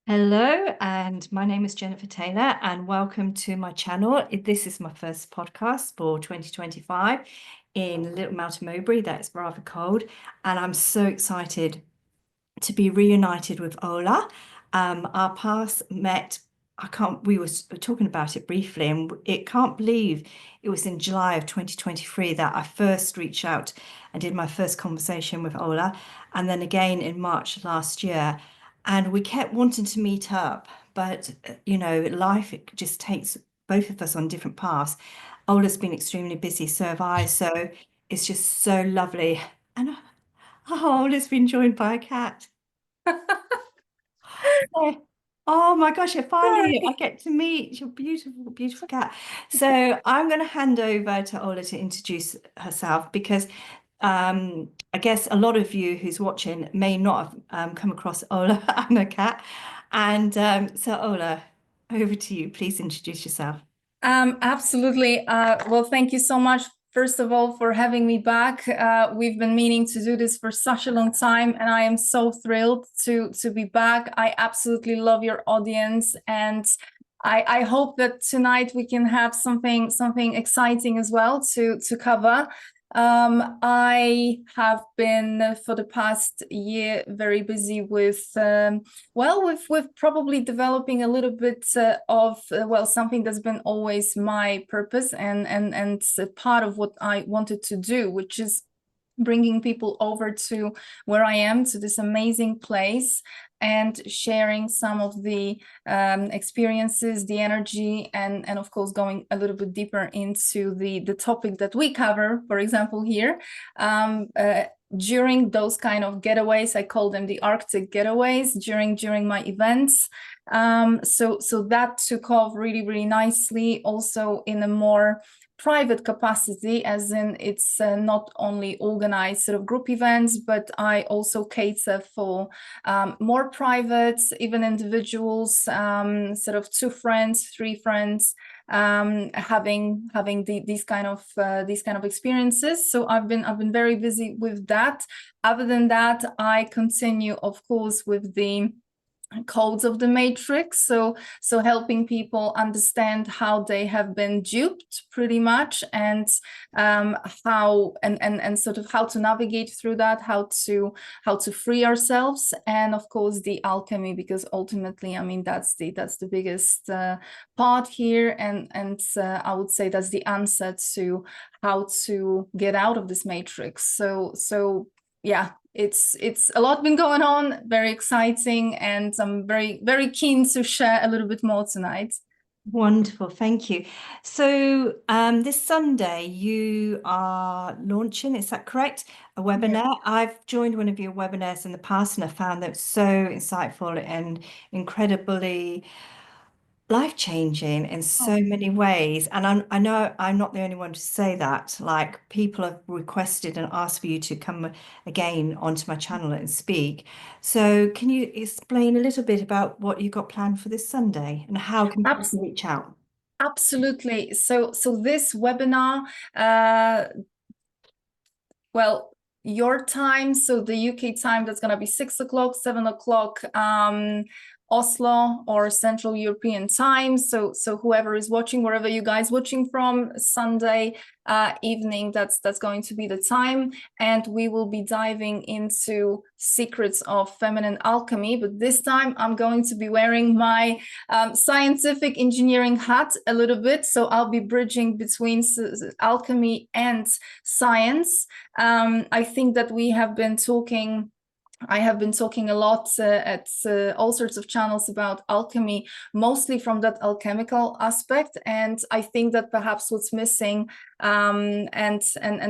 Hello, and my name is Jenifer Taylor, and welcome to my channel. This is my first podcast for 2025 in Little Mountain Mowbray. That's rather cold, and I'm so excited to be reunited with Ola. Our paths met. We were talking about it briefly, and it can't believe it was in July of 2023 that I first reached out and did my first conversation with Ola, and then again in March last year. And we kept wanting to meet up, but life it just takes both of us on different paths. Ola's been extremely busy, so have I. So it's just so lovely. And Ola's been joined by a cat. Oh oh my gosh, finally I Sorry. get to meet your beautiful, beautiful cat. So I'm going to hand over to Ola to introduce herself because I guess a lot of you who's watching may not have come across Ola and her cat. And so Ola, over to you. Please introduce yourself. Absolutely. Well, thank you so much, first of all, for having me back. We've been meaning to do this for such a long time, and I am so thrilled to be back. I absolutely love your audience, and I hope that tonight we can have something exciting as well to cover. I have been for the past year very busy with with probably developing a little bit of something that's been always my purpose and part of what I wanted to do, which is bringing people over to where I am, to this amazing place, and sharing some of the experiences, the energy, and of course going a little bit deeper into the topic that we cover, for example, here. During those kind of getaways, I call them the Arctic getaways during my events. So that took off really nicely, also in a more private capacity, as in it's not only organized sort of group events, but I also cater for more private, even individuals, sort of 2 friends, 3 friends, having these kind of experiences. So I've been very busy with that. Other than that, I continue, of course, with the codes of the matrix, so helping people understand how they have been duped pretty much, and how and sort of how to navigate through that, how to free ourselves, and of course the alchemy, because ultimately, I mean, that's the biggest part here, and I would say that's the answer to how to get out of this matrix. So yeah, it's a lot been going on, very exciting, and I'm very keen to share a little bit more tonight. Wonderful, thank you. So this Sunday you are launching, is that correct? A Yeah. webinar. I've joined one of your webinars in the past and I found that so insightful and incredibly life-changing in so Oh, many ways. And I know I'm not the only one to say that. Like people have requested and asked for you to come again onto my channel and speak. So can you explain a little bit about what you got planned for this Sunday and how can abs- people reach out? absolutely. So this webinar, uh, well, your time, so the UK time, that's gonna be 6 o'clock, 7 o'clock, Oslo or Central European time. So whoever is watching, wherever you guys watching from, Sunday evening, that's going to be the time, and we will be diving into secrets of feminine alchemy. But this time, I'm going to be wearing my scientific engineering hat a little bit, so I'll be bridging between alchemy and science. I think that I have been talking a lot at all sorts of channels about alchemy, mostly from that alchemical aspect. And I think that perhaps what's missing, and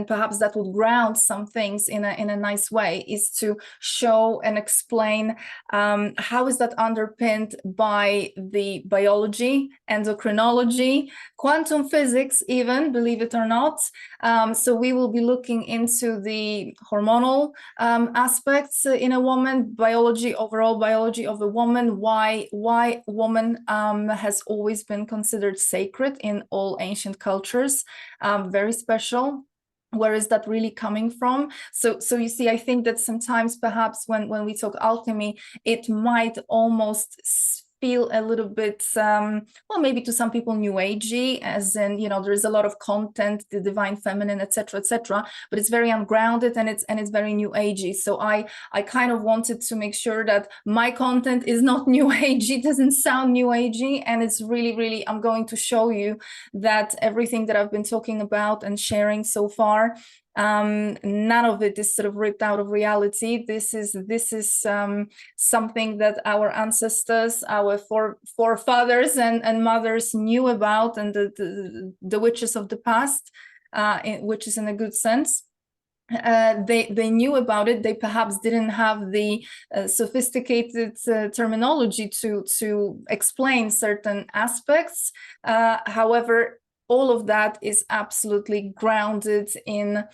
perhaps that would ground some things in a nice way, is to show and explain how is that underpinned by the biology, endocrinology, quantum physics, even, believe it or not. So we will be looking into the hormonal aspects in a woman, biology, overall biology of a woman, why woman has always been considered sacred in all ancient cultures, very special. where is that really coming from? So you see, I think that sometimes perhaps when we talk alchemy, it might almost feel a little bit, well, maybe to some people new agey, as in, you know, there is a lot of content, the divine feminine, etc., but it's very ungrounded and it's very new agey. So I kind of wanted to make sure that my content is not new agey, doesn't sound new agey, and it's really, I'm going to show you that everything that I've been talking about and sharing so far, none of it is sort of ripped out of reality. This is something that our ancestors, our forefathers and mothers knew about, and the witches of the past, witches in a good sense. They knew about it. They perhaps didn't have the sophisticated terminology to explain certain aspects. However, all of that is absolutely grounded in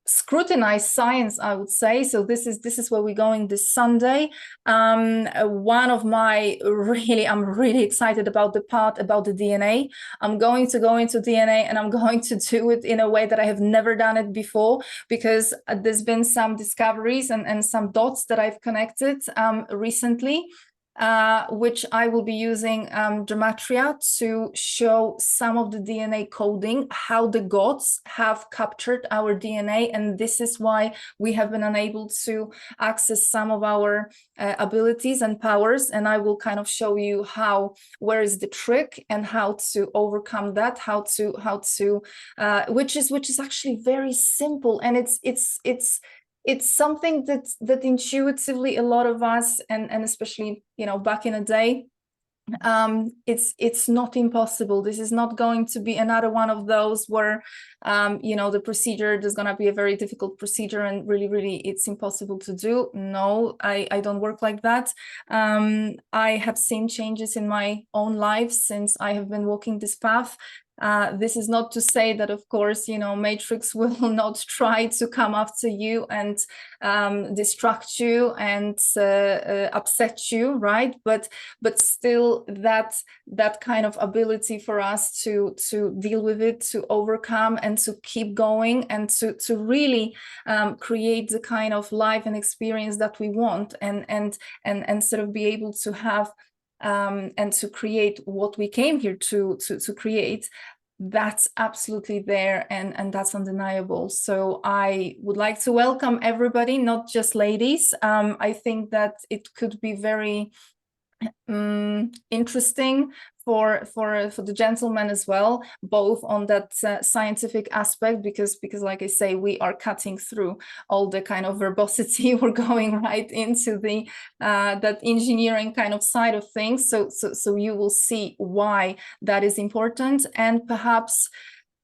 scrutinized science, I would say. So this is where we're going this Sunday. One of my I'm really excited about the part about the DNA. I'm going to go into DNA, and I'm going to do it in a way that I have never done it before, because there's been some discoveries and some dots that I've connected recently, which I will be using gematria to show some of the DNA coding, how the gods have captured our DNA. And this is why we have been unable to access some of our abilities and powers. And I will kind of show you where is the trick and how to overcome that, which is actually very simple. And it's something that intuitively a lot of us, and especially, you know, back in the day, it's not impossible. This is not going to be another one of those where, you know, the procedure, there's going to be a very difficult procedure and really it's impossible to do. No, I don't work like that. I have seen changes in my own life since I have been walking this path. This is not to say that, of course, you know, Matrix will not try to come after you and distract you and upset you, right? But still, that kind of ability for us to deal with it, to overcome, and to keep going, and to really create the kind of life and experience that we want, and sort of be able to have. And to create what we came here to create, that's absolutely there, and that's undeniable. So I would like to welcome everybody, not just ladies. I think that it could be very interesting for the gentlemen as well, both on that scientific aspect, because like I say, we are cutting through all the kind of verbosity. We're going right into the that engineering kind of side of things. So you will see why that is important, and perhaps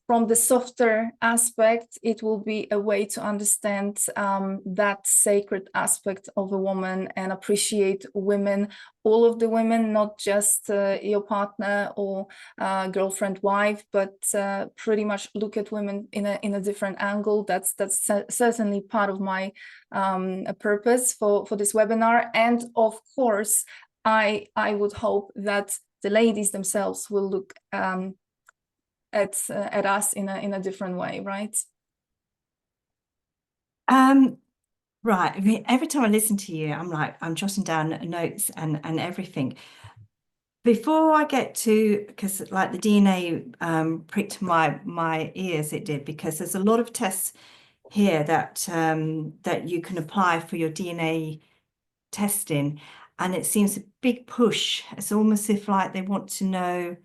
from the softer aspect, it will be a way to understand that sacred aspect of a woman and appreciate women, all of the women, not just your partner or girlfriend, wife, but pretty much look at women in a different angle. That's certainly part of my purpose for this webinar. And of course, I would hope that the ladies themselves will look at us in a different way, right? Right. I mean, every time I listen to you, I'm jotting down notes and everything. Before I get to, because like the DNA pricked my ears, it did, because there's a lot of tests here that that you can apply for your DNA testing, and it seems a big push. It's almost if like they want to know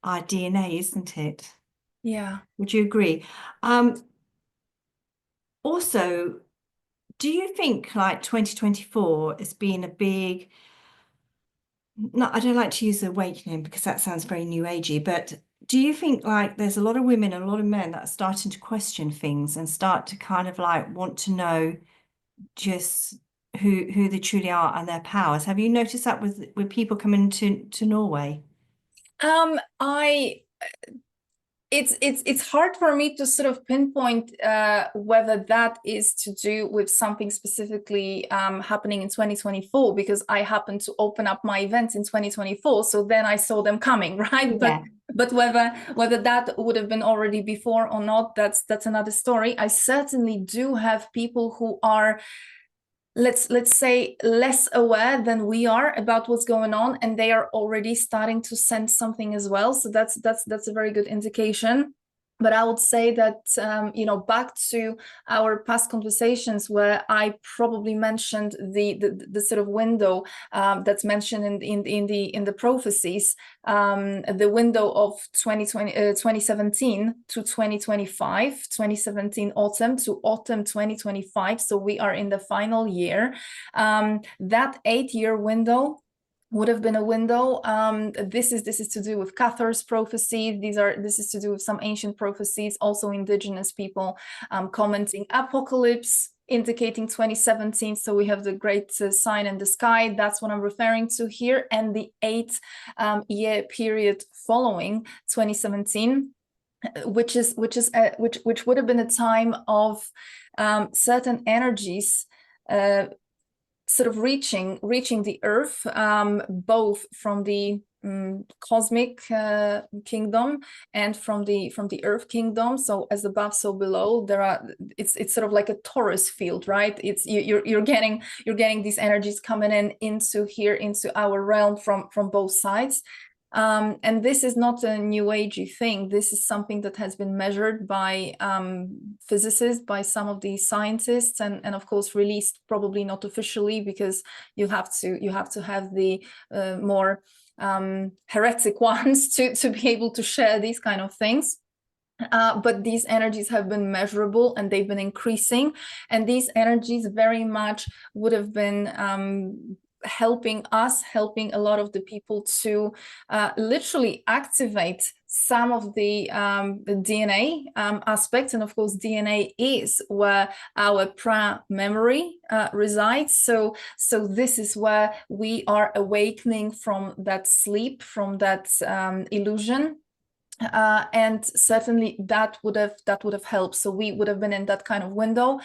our DNA, isn't it? Yeah. Would you agree? Also, do you think like 2024 has been a big, no, I don't like to use awakening because that sounds very new agey, but do you think like there's a lot of women and a lot of men that are starting to question things and start to kind of like want to know just who they truly are and their powers? Have you noticed that with people coming to Norway? It's hard for me to sort of pinpoint whether that is to do with something specifically happening in 2024, because I happened to open up my events in 2024, so then I saw them coming, right? Yeah. But whether that would have been already before or not, that's another story. I certainly do have people who are, let's say, less aware than we are about what's going on, and they are already starting to sense something as well. So that's a very good indication. But I would say that back to our past conversations where I probably mentioned the sort of window that's mentioned in the prophecies, the window of 2017 to 2025, 2017 autumn to autumn 2025. So we are in the final year. That 8-year window would have been a window. This is to do with Cathar's prophecy. This is to do with some ancient prophecies, also indigenous people commenting apocalypse, indicating 2017. So we have the great sign in the sky. That's what I'm referring to here, and the 8-year period following 2017. Which would have been a time of certain energies sort of reaching the earth, both from the cosmic kingdom and from the earth kingdom. So as above, so below. It's sort of like a torus field, right? It's you're getting these energies coming into our realm from both sides. And this is not a new agey thing. This is something that has been measured by physicists, by some of these scientists, and of course released probably not officially, because you have to have the more heretic ones to be able to share these kind of things. But these energies have been measurable and they've been increasing, and these energies very much would have been helping a lot of the people to literally activate some of the DNA aspects. And of course, DNA is where our pra memory resides. So this is where we are awakening from that sleep, from that illusion. And certainly that would have helped. So we would have been in that kind of window.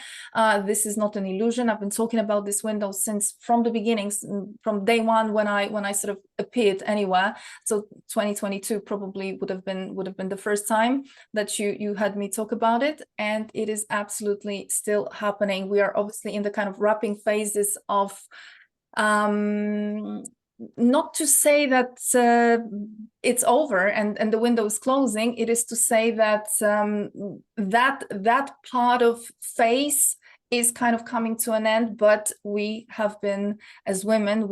This is not an illusion. I've been talking about this window since from the beginnings, from day one when I sort of appeared anywhere. So 2022 probably would have been the first time that you had me talk about it, and it is absolutely still happening. We are obviously in the kind of wrapping phases of not to say that it's over and the window is closing. It is to say that that part of phase is kind of coming to an end, but we have been, as women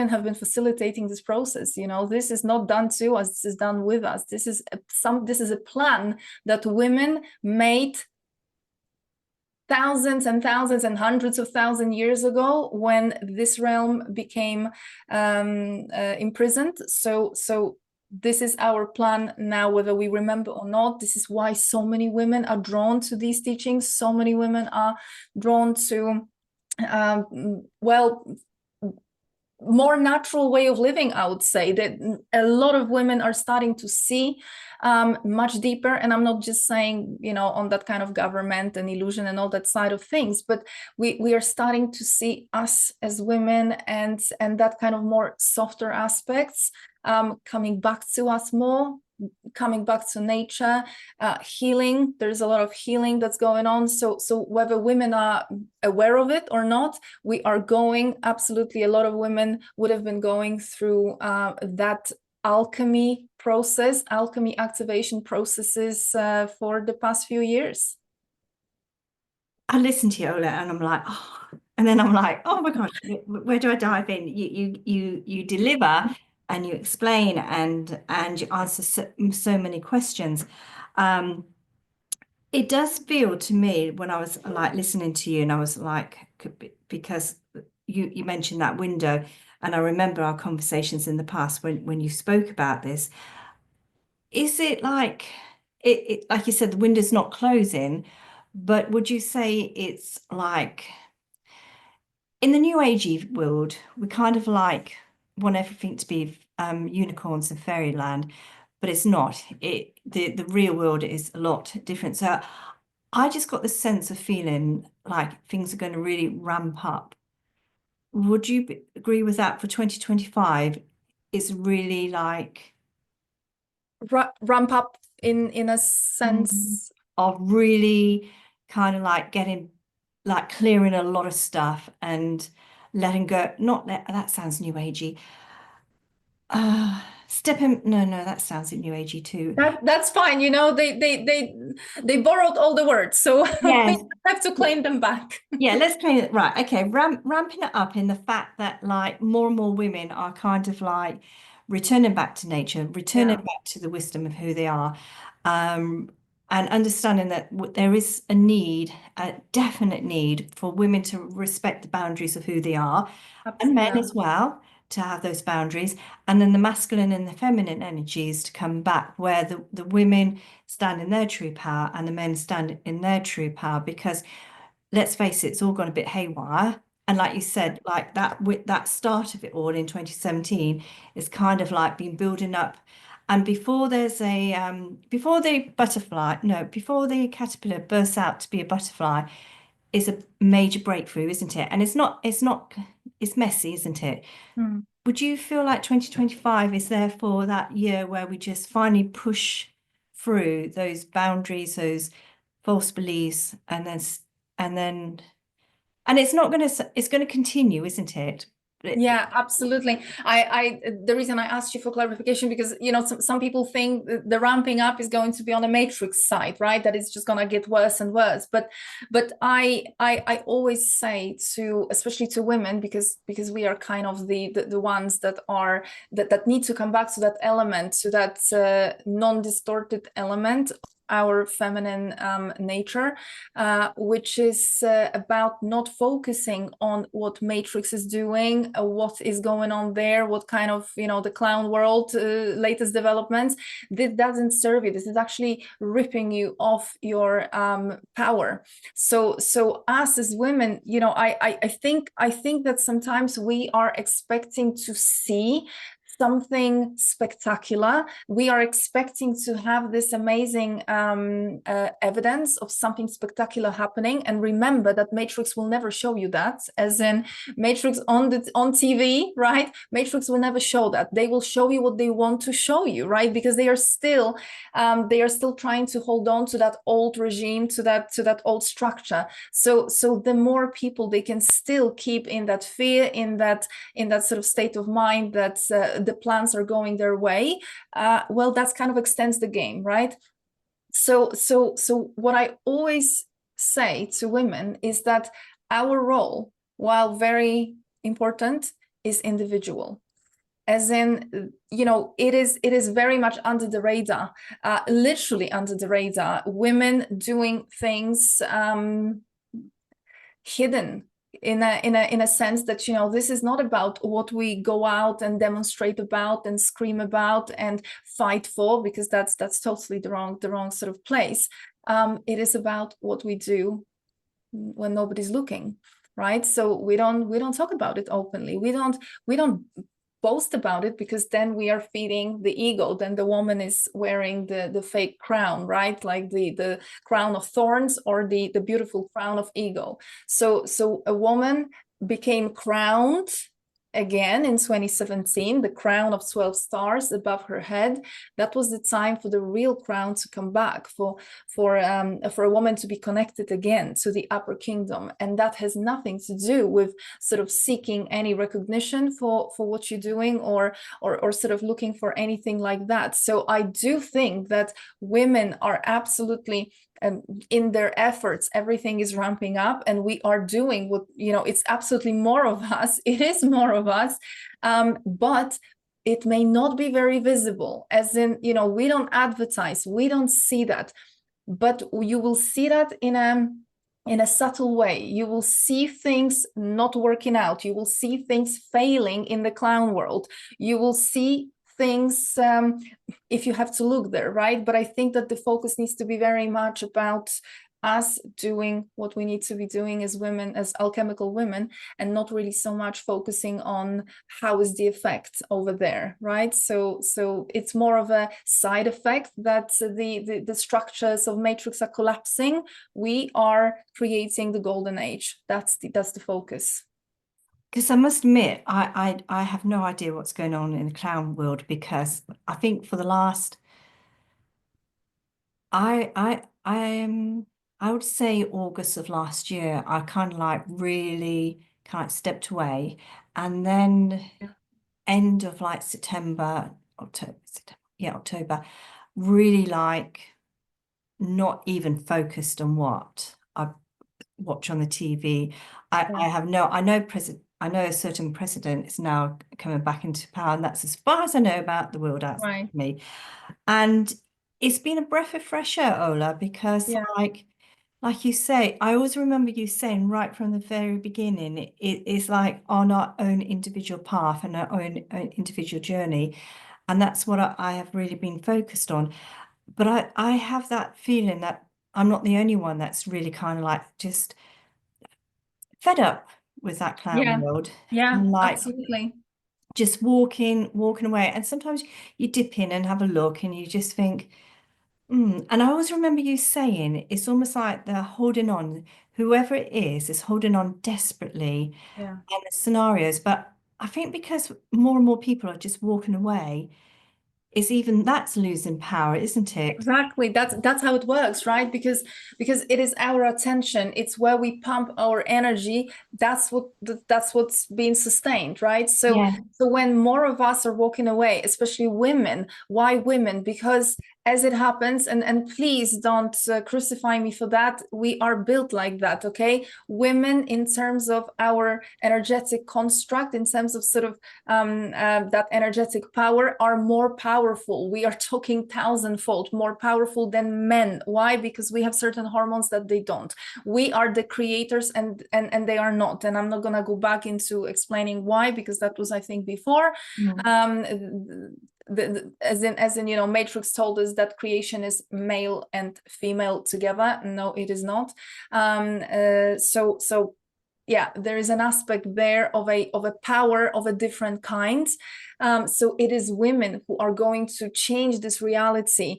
have been facilitating this process. This is not done to us, this is done with us. This is a plan that women made thousands and thousands and hundreds of thousands years ago, when this realm became imprisoned. So this is our plan now, whether we remember or not. This is why so many women are drawn to these teachings. So many women are drawn to more natural way of living. I would say that a lot of women are starting to see much deeper, and I'm not just saying on that kind of government and illusion and all that side of things, but we are starting to see us as women and that kind of more softer aspects coming back to us more, coming back to nature, healing. There's a lot of healing that's going on. So whether women are aware of it or not, we are going, absolutely, a lot of women would have been going through that alchemy activation processes for the past few years. I listen to you, Ola, and I'm like, oh, and then I'm like, oh my gosh, where do I dive in? You deliver and you explain and you answer so many questions. It does feel to me, when I was like listening to you, and I was like, because you mentioned that window, and I remember our conversations in the past when you spoke about this. Is it like like you said, the window's not closing, but would you say it's like in the new agey world, we kind of like want everything to be unicorns and fairyland, but it's not. The real world is a lot different. So I just got this sense of feeling like things are going to really ramp up. Would you agree with that for 2025? Is really like ramp up in a sense. of really kind of like getting like clearing a lot of stuff and letting go. Not that that sounds new agey. Stepping, no, that sounds new agey too. That's fine. You know, they borrowed all the words, so we Yes. have to claim them back. Yeah, let's claim it right. Okay, ramping it up in the fact that like more and more women are kind of like returning back to nature, returning Yeah. back to the wisdom of who they are, um, and understanding that there is a need, a definite need for women to respect the boundaries of who they are, and men Yeah. as well to have those boundaries, and then the masculine and the feminine energies to come back, where the women stand in their true power and the men stand in their true power, because let's face it, it's all gone a bit haywire. And like you said, like that with that start of it all in 2017 is kind of like been building up. And before there's a before the butterfly, no, before the caterpillar bursts out to be a butterfly, is a major breakthrough, isn't it? And it's messy, isn't it? Hmm. Would you feel like 2025 is therefore that year where we just finally push through those boundaries, those false beliefs, and then and it's going to continue, isn't it? Yeah, absolutely. The reason I asked you for clarification, because you know some people think the ramping up is going to be on a matrix side, right? That it's just gonna get worse and worse. But I always say to, especially to women, because we are kind of the ones that are that need to come back to that element, to that non-distorted element, our feminine nature, which is about not focusing on what Matrix is doing, what is going on there, what kind of, you know, the clown world, latest developments. This doesn't serve you. This is actually ripping you off your power. So us as women, you know, I think that sometimes we are expecting to see something spectacular. We are expecting to have this amazing evidence of something spectacular happening. And remember that Matrix will never show you that, as in Matrix on TV, right? Matrix will never show that. They will show you what they want to show you, right? Because they are still trying to hold on to that old regime, to that old structure. So the more people they can still keep in that fear, in that sort of state of mind that the plans are going their way, well, that's kind of extends the game, right? So what I always say to women is that our role, while very important, is individual. As in, you know, it is very much under the radar, literally under the radar. Women doing things hidden, in a sense that, you know, this is not about what we go out and demonstrate about and scream about and fight for, because that's totally the wrong sort of place. It is about what we do when nobody's looking, right? So we don't talk about it openly. We don't boast about it, because then we are feeding the ego. Then the woman is wearing the fake crown, right? Like the crown of thorns, or the beautiful crown of ego. So a woman became crowned again in 2017, the crown of 12 stars above her head. That was the time for the real crown to come back, for a woman to be connected again to the upper kingdom. And that has nothing to do with sort of seeking any recognition for what you're doing, or sort of looking for anything like that. So I do think that women are absolutely in their efforts, everything is ramping up, and we are doing what, you know, it's absolutely more of us. It is more of us, but it may not be very visible, as in, you know, we don't advertise, we don't see that, but you will see that in a subtle way. You will see things not working out. You will see things failing in the clown world. You will see things, if you have to look there, right? But I think that the focus needs to be very much about us doing what we need to be doing as women, as alchemical women, and not really so much focusing on how is the effect over there, right? So it's more of a side effect that the structures of Matrix are collapsing. We are creating the golden age. That's the focus. Because I must admit, I have no idea what's going on in the clown world, because I think for the last I would say August of last year, I kind of like really kind of stepped away, and then Yeah. end of like September, October, yeah, October, really like not even focused on what I watch on the TV. Yeah. I have no, I know a certain president is now coming back into power, and that's as far as I know about the world outside Right. of me. And it's been a breath of fresh air, Ola, because Yeah. like you say, I always remember you saying right from the very beginning, it is like on our own individual path and our own individual journey. And that's what I have really been focused on. But I have that feeling that I'm not the only one that's really kind of like just fed up with that clown Yeah. world Yeah. and like Absolutely. just walking away. And sometimes you dip in and have a look and you just think, And I always remember you saying it's almost like they're holding on, whoever it is holding on desperately Yeah. in the scenarios. But I think because more and more people are just walking away, that's losing power, isn't it? Exactly. That's how it works, right? Because it is our attention. It's where we pump our energy. That's what's being sustained, right? So Yeah. so when more of us are walking away, especially women, why women? Because as it happens, and please don't crucify me for that. We are built like that, okay? Women, in terms of our energetic construct, in terms of sort of that energetic power, are more powerful. We are talking thousandfold more powerful than men. Why? Because we have certain hormones that they don't. We are the creators, and they are not. And I'm not going to go back into explaining why, because that was, I think, before. Mm. As in, Matrix told us that creation is male and female together. No, it is not. So yeah, there is an aspect there of a power of a different kind. So it is women who are going to change this reality.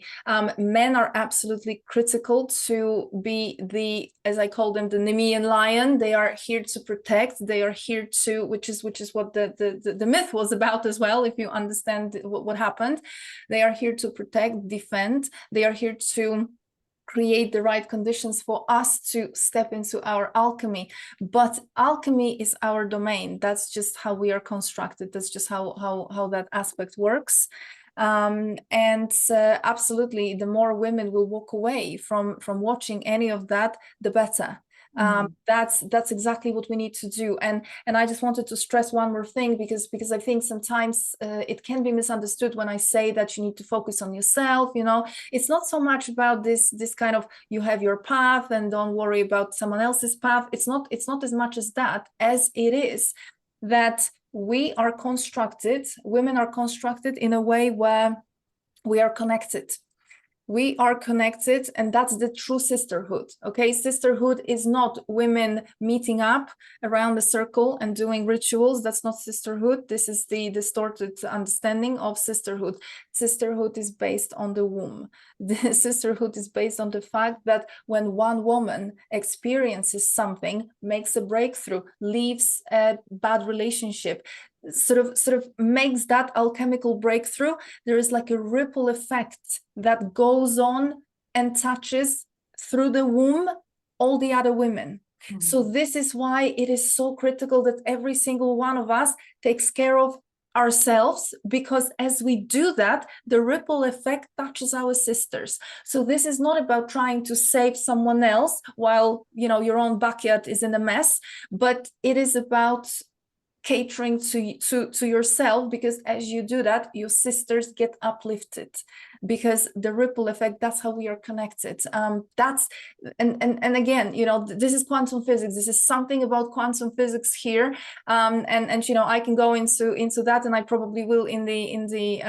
Men are absolutely critical to be as I call them, the Nemean lion. They are here to protect. They are here to, which is what the myth was about as well. If you understand what happened, they are here to protect, defend. They are here to create the right conditions for us to step into our alchemy. But alchemy is our domain. That's just how we are constructed. That's just how that aspect works. And absolutely, the more women will walk away from watching any of that, the better. That's exactly what we need to do. And I just wanted to stress one more thing, because I think sometimes it can be misunderstood when I say that you need to focus on yourself. It's not so much about this kind of, you have your path and don't worry about someone else's path. It's not as much as that, as it is that women are constructed in a way where we are connected. We are connected, and that's the true sisterhood. Okay, sisterhood is not women meeting up around a circle and doing rituals. That's not sisterhood. This is the distorted understanding of sisterhood. Sisterhood is based on the womb. The sisterhood is based on the fact that when one woman experiences something, makes a breakthrough, leaves a bad relationship, sort of makes that alchemical breakthrough, there is like a ripple effect that goes on and touches through the womb all the other women. So this is why it is so critical that every single one of us takes care of ourselves, because as we do that, the ripple effect touches our sisters. So this is not about trying to save someone else while your own backyard is in a mess, but it is about catering to yourself, because as you do that, your sisters get uplifted, because the ripple effect, that's how we are connected. That's and again, this is quantum physics. This is something about quantum physics here. And I can go into that, and I probably will in the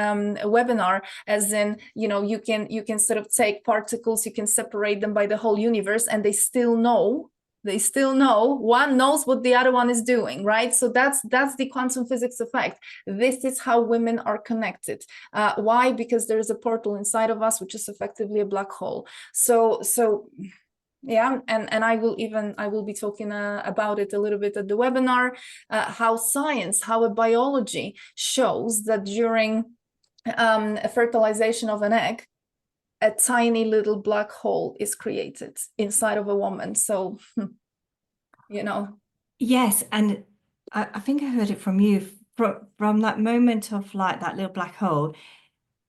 webinar, as in you can sort of take particles, you can separate them by the whole universe, and they still know one knows what the other one is doing, right? So that's the quantum physics effect. This is how women are connected. Why? Because there is a portal inside of us, which is effectively a black hole. So yeah, and I will be talking about it a little bit at the webinar, how a biology shows that during a fertilization of an egg, a tiny little black hole is created inside of a woman. So, you know. Yes, and I think I heard it from you from that moment of like that little black hole.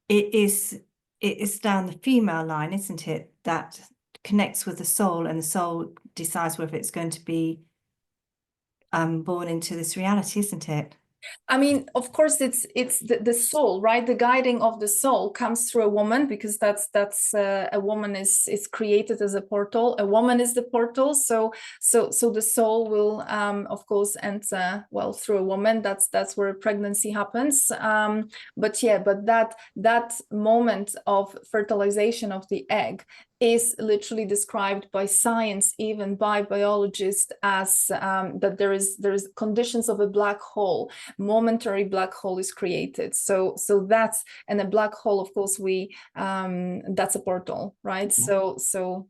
It is down the female line, isn't it? That connects with the soul, and the soul decides whether it's going to be born into this reality, isn't it? I mean, of course, it's the soul, right? The guiding of the soul comes through a woman, because that's a woman is created as a portal. A woman is the portal, so the soul will of course enter, well, through a woman. That's where pregnancy happens. But yeah, but that moment of fertilization of the egg is literally described by science, even by biologists, as that there is conditions of a black hole. Momentary black hole is created. So that's, and a black hole, of course, we that's a portal, right? So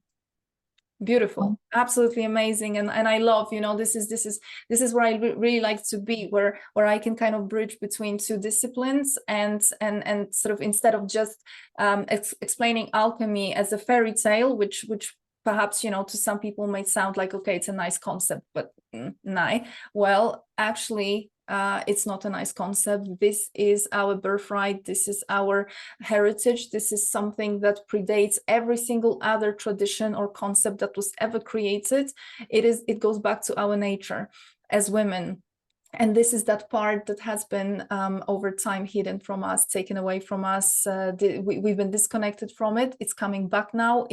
beautiful, absolutely amazing. And I love, this is where I really like to be, where I can kind of bridge between two disciplines, and sort of, instead of just explaining alchemy as a fairy tale, which perhaps, to some people might sound like, okay, it's a nice concept, but nah. Well, actually, it's not a nice concept. This is our birthright. This is our heritage. This is something that predates every single other tradition or concept that was ever created. It goes back to our nature as women. And this is that part that has been over time hidden from us, taken away from us. We've been disconnected from it. It's coming back now.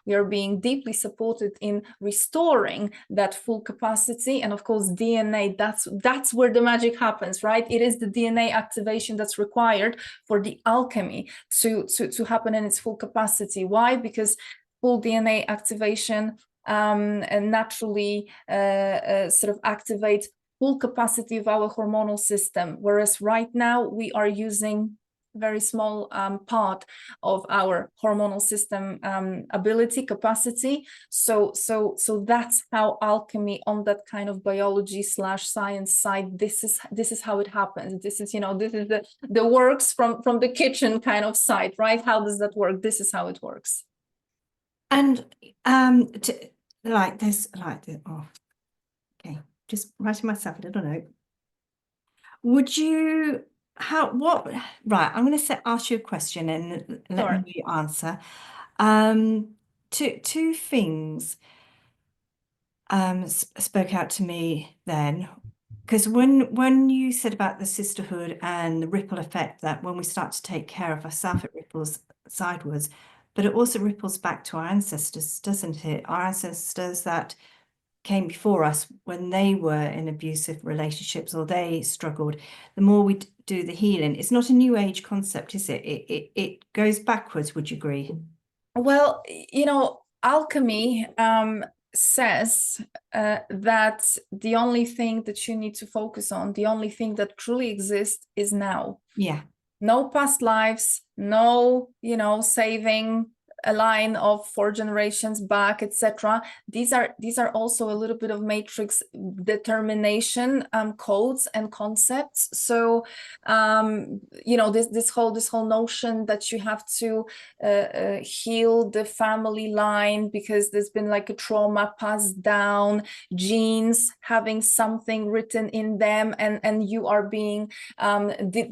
We are being deeply supported in restoring that full capacity. And of course, DNA, that's where the magic happens, right? It is the DNA activation that's required for the alchemy to happen in its full capacity. Why? Because full DNA activation and naturally sort of activates full capacity of our hormonal system, whereas right now we are using very small part of our hormonal system ability, capacity. So that's how alchemy, on that kind of biology / science side, this is how it happens. This is the works from the kitchen kind of side, right? How does that work? This is how it works. And like this, oh, okay, just writing myself a little note. Would you, right, I'm going to ask you a question and let me know your answer. Two things spoke out to me then, because when you said about the sisterhood and the ripple effect, that when we start to take care of ourselves, it ripples sideways, but it also ripples back to our ancestors, doesn't it? Our ancestors that came before us, when they were in abusive relationships or they struggled, the more we do the healing, it's not a new age concept, is it? It goes backwards. Would you agree? Well, alchemy says that the only thing that you need to focus on, the only thing that truly exists, is now. Yeah. No past lives, no, saving a line of 4 generations back, etc. These are also a little bit of matrix determination codes and concepts. So this whole notion that you have to heal the family line because there's been like a trauma passed down, genes having something written in them, and you are being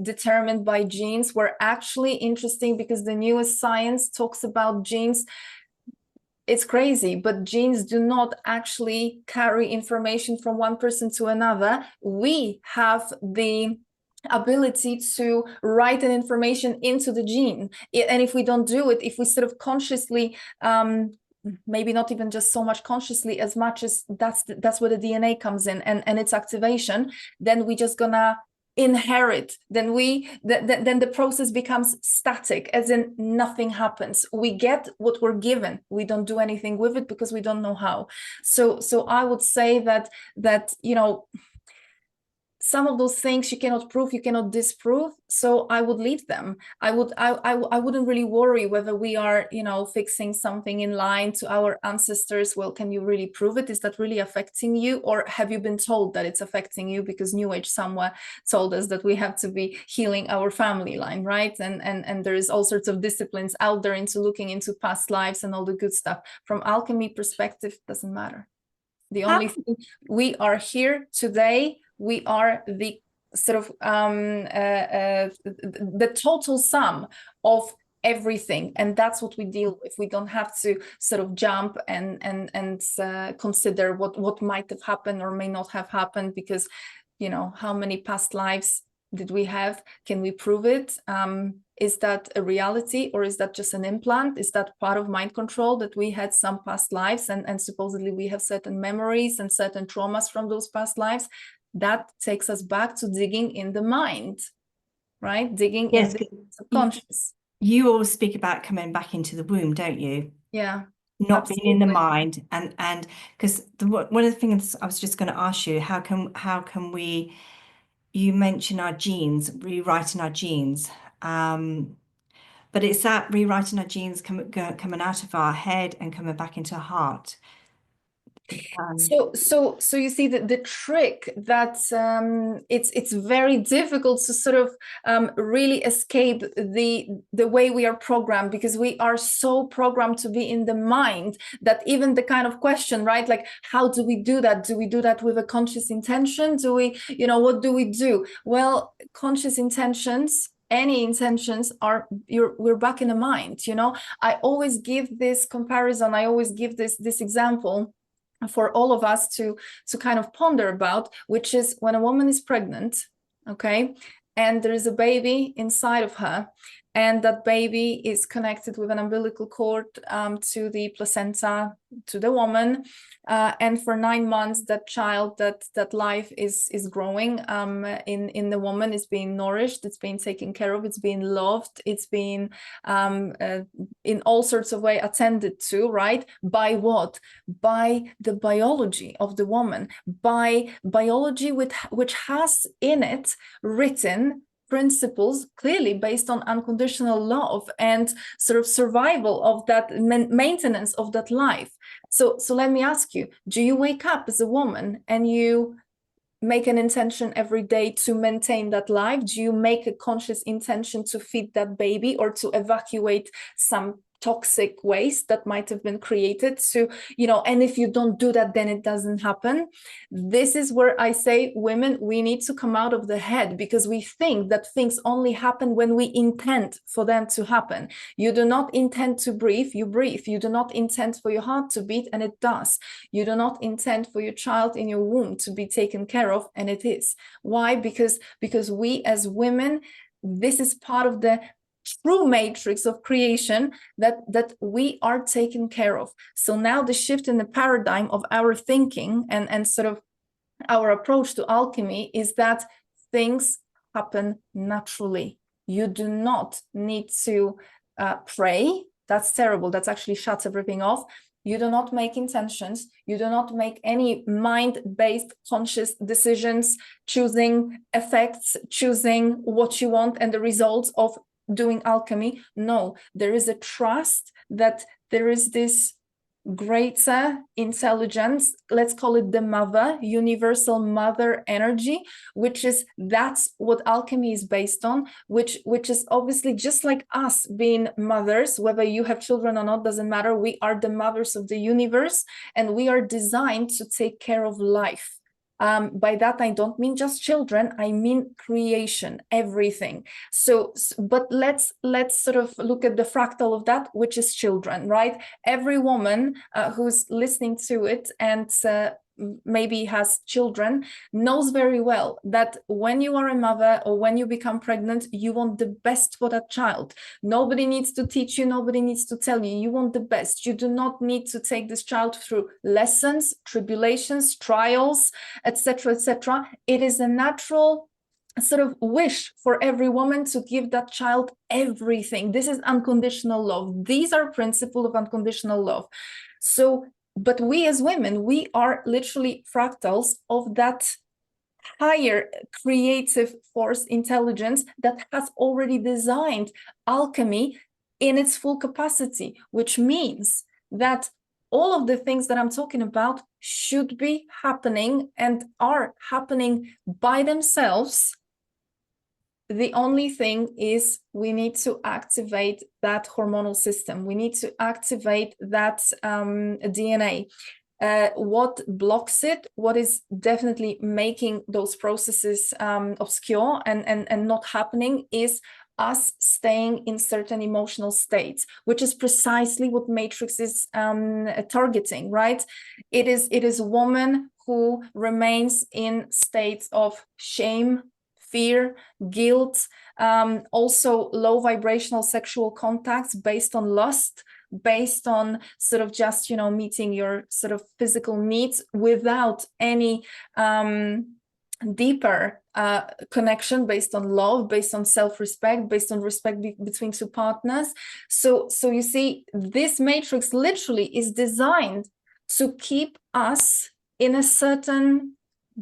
determined by genes, were actually interesting, because the newest science talks about genes. It's crazy, but genes do not actually carry information from one person to another. We have the ability to write an information into the gene, and if we don't do it, if we sort of consciously maybe not even just so much consciously, as much as that's where the DNA comes in and its activation, then we just gonna inherit, then the process becomes static, as in nothing happens. We get what we're given, we don't do anything with it because we don't know how. So I would say that some of those things you cannot prove, you cannot disprove, so I would leave them. I wouldn't really worry whether we are, you know, fixing something in line to our ancestors. Well, can you really prove it? Is that really affecting you? Or have you been told that it's affecting you because New Age somewhere told us that we have to be healing our family line, right? And there's all sorts of disciplines out there into looking into past lives and all the good stuff. From alchemy perspective, doesn't matter. The only thing, we are here today, we are the sort of the total sum of everything, and that's what we deal with. We don't have to sort of jump and consider what might have happened or may not have happened, because, you know, how many past lives did we have? Can we prove it? Is that a reality, or is that just an implant? Is that part of mind control, that we had some past lives and supposedly we have certain memories and certain traumas from those past lives? That takes us back to digging in the mind, right? Digging in the subconscious. You always speak about coming back into the womb, don't you? Yeah. Not Absolutely. being in the mind, and because one of the things I was just going to ask you, how can we, you mention our genes, rewriting our genes, but it's that rewriting our genes coming out of our head and coming back into our heart. So you see that the trick that it's very difficult to sort of really escape the way we are programmed, because we are so programmed to be in the mind that even the kind of question, right, like, how do we do that? Do we do that with a conscious intention? Do we, you know, what do we do? Well, conscious intentions, any intentions are, we're back in the mind. You know, I always give this comparison, I always give this example for all of us to kind of ponder about, which is when a woman is pregnant, okay, and there is a baby inside of her, and that baby is connected with an umbilical cord to the placenta, to the woman, and for 9 months that child, that life is growing in the woman, is being nourished, it's being taken care of, it's being loved, it's being in all sorts of way attended to, right? By what? By the biology of the woman, by biology which has in it written principles clearly based on unconditional love and sort of survival of that, maintenance of that life. So let me ask you, do you wake up as a woman and you make an intention every day to maintain that life? Do you make a conscious intention to feed that baby or to evacuate some toxic waste that might have been created? So, you know, and if you don't do that, then it doesn't happen. This is where I say, women, we need to come out of the head, because we think that things only happen when we intend for them to happen. You do not intend to breathe, you breathe. You do not intend for your heart to beat, and it does. You do not intend for your child in your womb to be taken care of, and it is. Why? Because we as women, this is part of the true matrix of creation, that we are taken care of. So now the shift in the paradigm of our thinking and sort of our approach to alchemy is that things happen naturally. You do not need to pray. That's terrible. That's actually shuts everything off. You do not make intentions. You do not make any mind-based conscious decisions, choosing effects, choosing what you want and the results of doing alchemy. No, there is a trust that there is this greater intelligence, let's call it the mother, universal mother energy, that's what alchemy is based on, which is obviously just like us being mothers, whether you have children or not, doesn't matter. We are the mothers of the universe, and we are designed to take care of life. By that, I don't mean just children, I mean creation, everything. But let's sort of look at the fractal of that, which is children, right? Every woman who's listening to it and maybe has children knows very well that when you are a mother or when you become pregnant, you want the best for that child. Nobody needs to teach you, nobody needs to tell you, you want the best. You do not need to take this child through lessons, tribulations, trials, etc., etc. It is a natural sort of wish for every woman to give that child everything. This is unconditional love. These are principles of unconditional love. So, but we as women, we are literally fractals of that higher creative force intelligence that has already designed alchemy in its full capacity, which means that all of the things that I'm talking about should be happening and are happening by themselves. The only thing is we need to activate that hormonal system. We need to activate that DNA. What blocks it, what is definitely making those processes obscure and not happening, is us staying in certain emotional states, which is precisely what Matrix is targeting, right? It is a woman who remains in states of shame, fear, guilt, also low vibrational sexual contacts based on lust, based on sort of just, meeting your sort of physical needs without any deeper connection based on love, based on self-respect, based on respect between two partners. So you see, this matrix literally is designed to keep us in a certain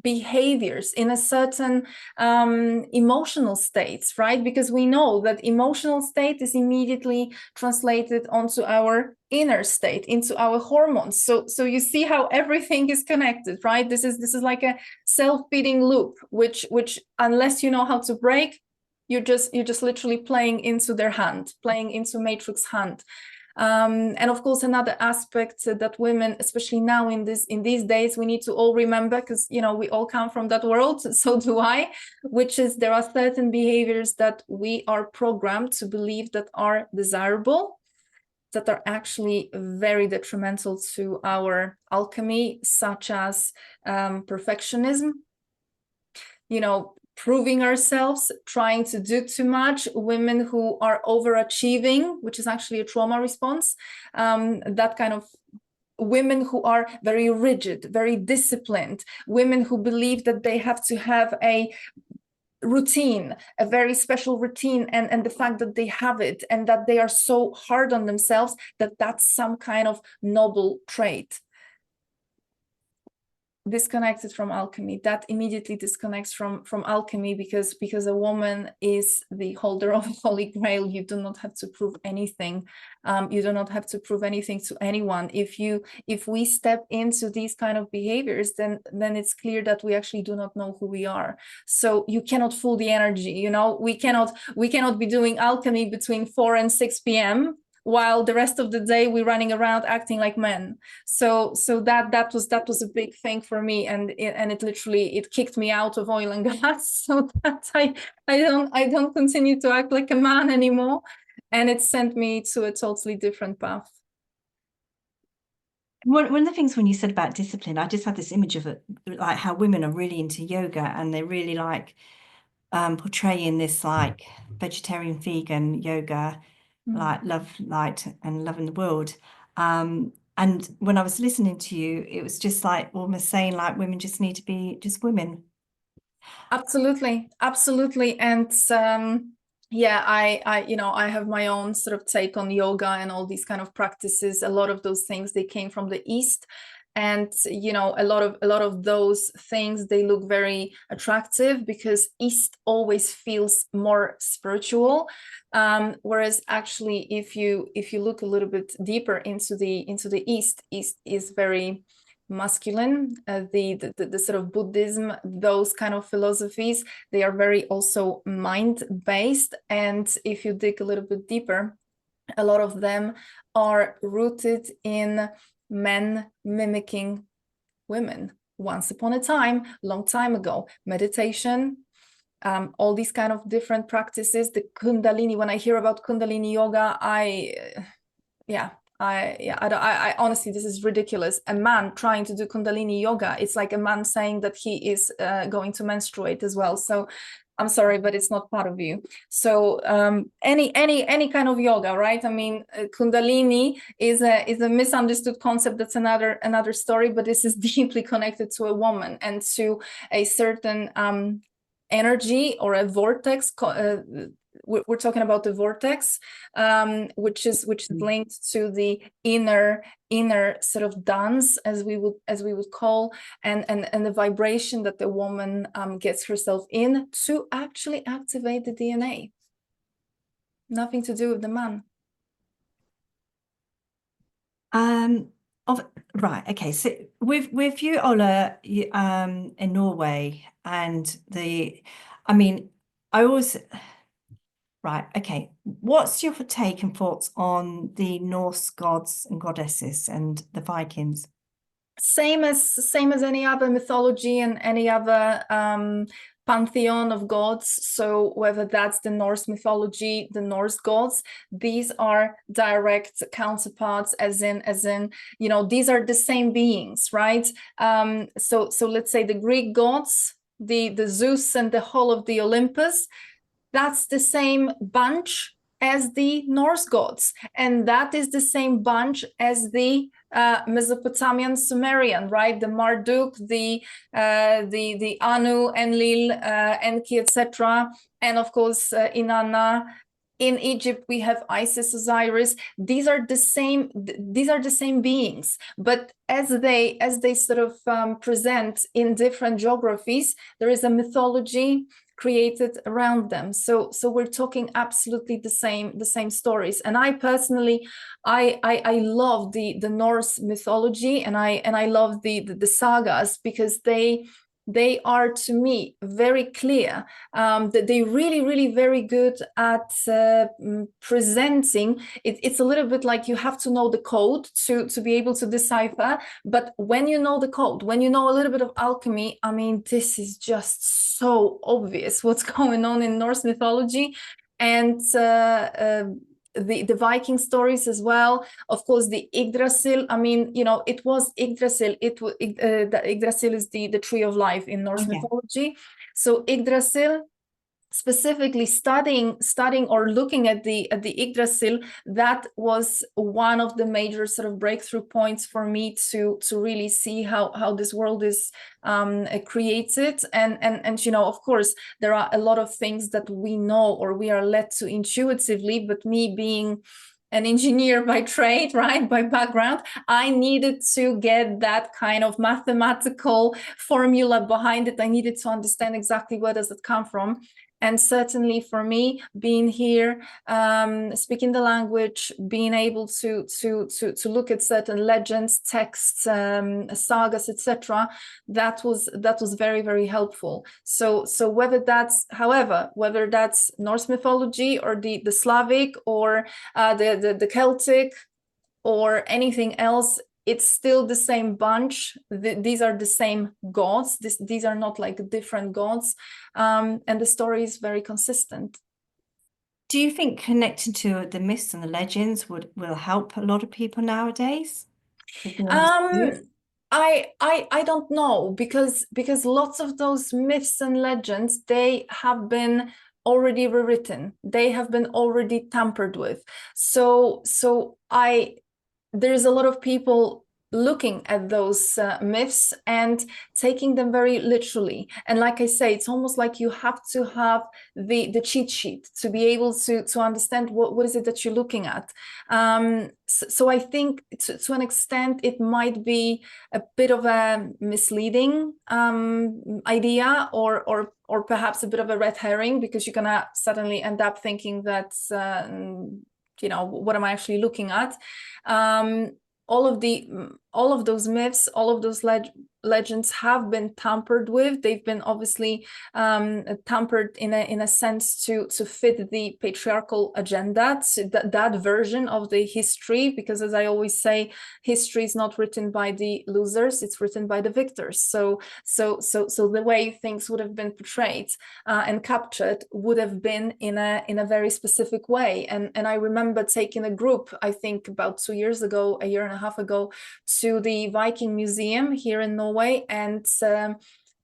behaviors, in a certain emotional states, right? Because we know that emotional state is immediately translated onto our inner state, into our hormones. So you see how everything is connected, right? This is like a self-feeding loop, which unless you know how to break, you're just literally playing into their hand, playing into matrix hand. And of course, another aspect that women, especially now in these days, we need to all remember, because we all come from that world, so do I, which is there are certain behaviors that we are programmed to believe that are desirable, that are actually very detrimental to our alchemy, such as perfectionism, proving ourselves, trying to do too much, women who are overachieving, which is actually a trauma response, that kind of women who are very rigid, very disciplined, women who believe that they have to have a routine, a very special routine, and the fact that they have it and that they are so hard on themselves that that's some kind of noble trait. Disconnected from alchemy, that immediately disconnects from alchemy, because a woman is the holder of holy grail. You do not have to prove anything. You do not have to prove anything to anyone. If we step into these kind of behaviors, then it's clear that we actually do not know who we are. So you cannot fool the energy. We cannot be doing alchemy between 4 and 6 p.m. while the rest of the day we're running around acting like men. So that was a big thing for me, and it literally kicked me out of oil and gas, so that I don't continue to act like a man anymore, and it sent me to a totally different path. One of the things when you said about discipline, I just had this image of it, like how women are really into yoga and they really like portraying this like vegetarian, vegan yoga, like love, light, and loving the world. And when I was listening to you, it was just like almost saying like women just need to be just women. Absolutely. And yeah, I have my own sort of take on yoga and all these kind of practices. A lot of those things, they came from the East. And a lot of those things, they look very attractive because East always feels more spiritual, whereas actually if you look a little bit deeper into the East is very masculine. The sort of Buddhism, those kind of philosophies, they are very also mind-based, and if you dig a little bit deeper, a lot of them are rooted in men mimicking women. Once upon a time, long time ago, meditation, all these kind of different practices, the Kundalini. When I hear about Kundalini yoga, I honestly, this is ridiculous. A man trying to do Kundalini yoga, it's like a man saying that he is going to menstruate as well. So I'm sorry, but it's not part of you. So any kind of yoga, right? I mean, Kundalini is a misunderstood concept. That's another story. But this is deeply connected to a woman and to a certain energy or a vortex we're talking about the vortex, which is linked to the inner sort of dance, as we would call, and the vibration that the woman gets herself in to actually activate the DNA. Nothing to do with the man. Right. Okay. So with you, Ola, in Norway, and I mean, I always. Right. Okay. What's your take and thoughts on the Norse gods and goddesses and the Vikings? Same as any other mythology and any other pantheon of gods. So whether that's the Norse mythology, the Norse gods, these are direct counterparts, as in these are the same beings, right? So let's say the Greek gods, the Zeus and the whole of the Olympus, that's the same bunch as the Norse gods, and that is the same bunch as the Mesopotamian Sumerian, right? The Marduk, the Anu, Enlil, Enki, etc., and of course Inanna. In Egypt, we have Isis, Osiris. These are the same beings, but as they sort of present in different geographies, there is a mythology created around them. So we're talking absolutely the same stories. And I personally, I love the Norse mythology, and I love the sagas, because they are, to me, very clear, that they really very good at presenting it. It's a little bit like you have to know the code to be able to decipher, but when you know the code, when you know a little bit of alchemy, I mean, this is just so obvious what's going on in Norse mythology. And the Viking stories as well. Of course, the Yggdrasil. I mean, it was Yggdrasil. The Yggdrasil is the tree of life in Norse mythology. So Yggdrasil, specifically studying or looking at the Yggdrasil, that was one of the major sort of breakthrough points for me to really see how this world is created. And of course, there are a lot of things that we know or we are led to intuitively, but me being an engineer by trade, right, by background, I needed to get that kind of mathematical formula behind it. I needed to understand exactly where does it come from. And certainly for me, being here, speaking the language, being able to look at certain legends, texts, sagas, etc., that was very, very helpful. So whether that's Norse mythology or the Slavic or the Celtic or anything else, it's still the same bunch. These are the same gods. These are not like different gods, and the story is very consistent. Do you think connecting to the myths and the legends will help a lot of people nowadays? I don't know, because lots of those myths and legends, they have been already rewritten. They have been already tampered with. So there's a lot of people looking at those myths and taking them very literally. And like I say, it's almost like you have to have the cheat sheet to be able to understand what is it that you're looking at. So I think to an extent it might be a bit of a misleading idea, or perhaps a bit of a red herring, because you're gonna suddenly end up thinking that what am I actually looking at? All of those myths, all of those legends have been tampered with. They've been obviously tampered in a sense to fit the patriarchal agenda, that version of the history, because as I always say, history is not written by the losers, it's written by the victors. So the way things would have been portrayed and captured would have been in a very specific way. And I remember taking a group, I think about 2 years ago, a year and a half ago, to the Viking Museum here in Norway, and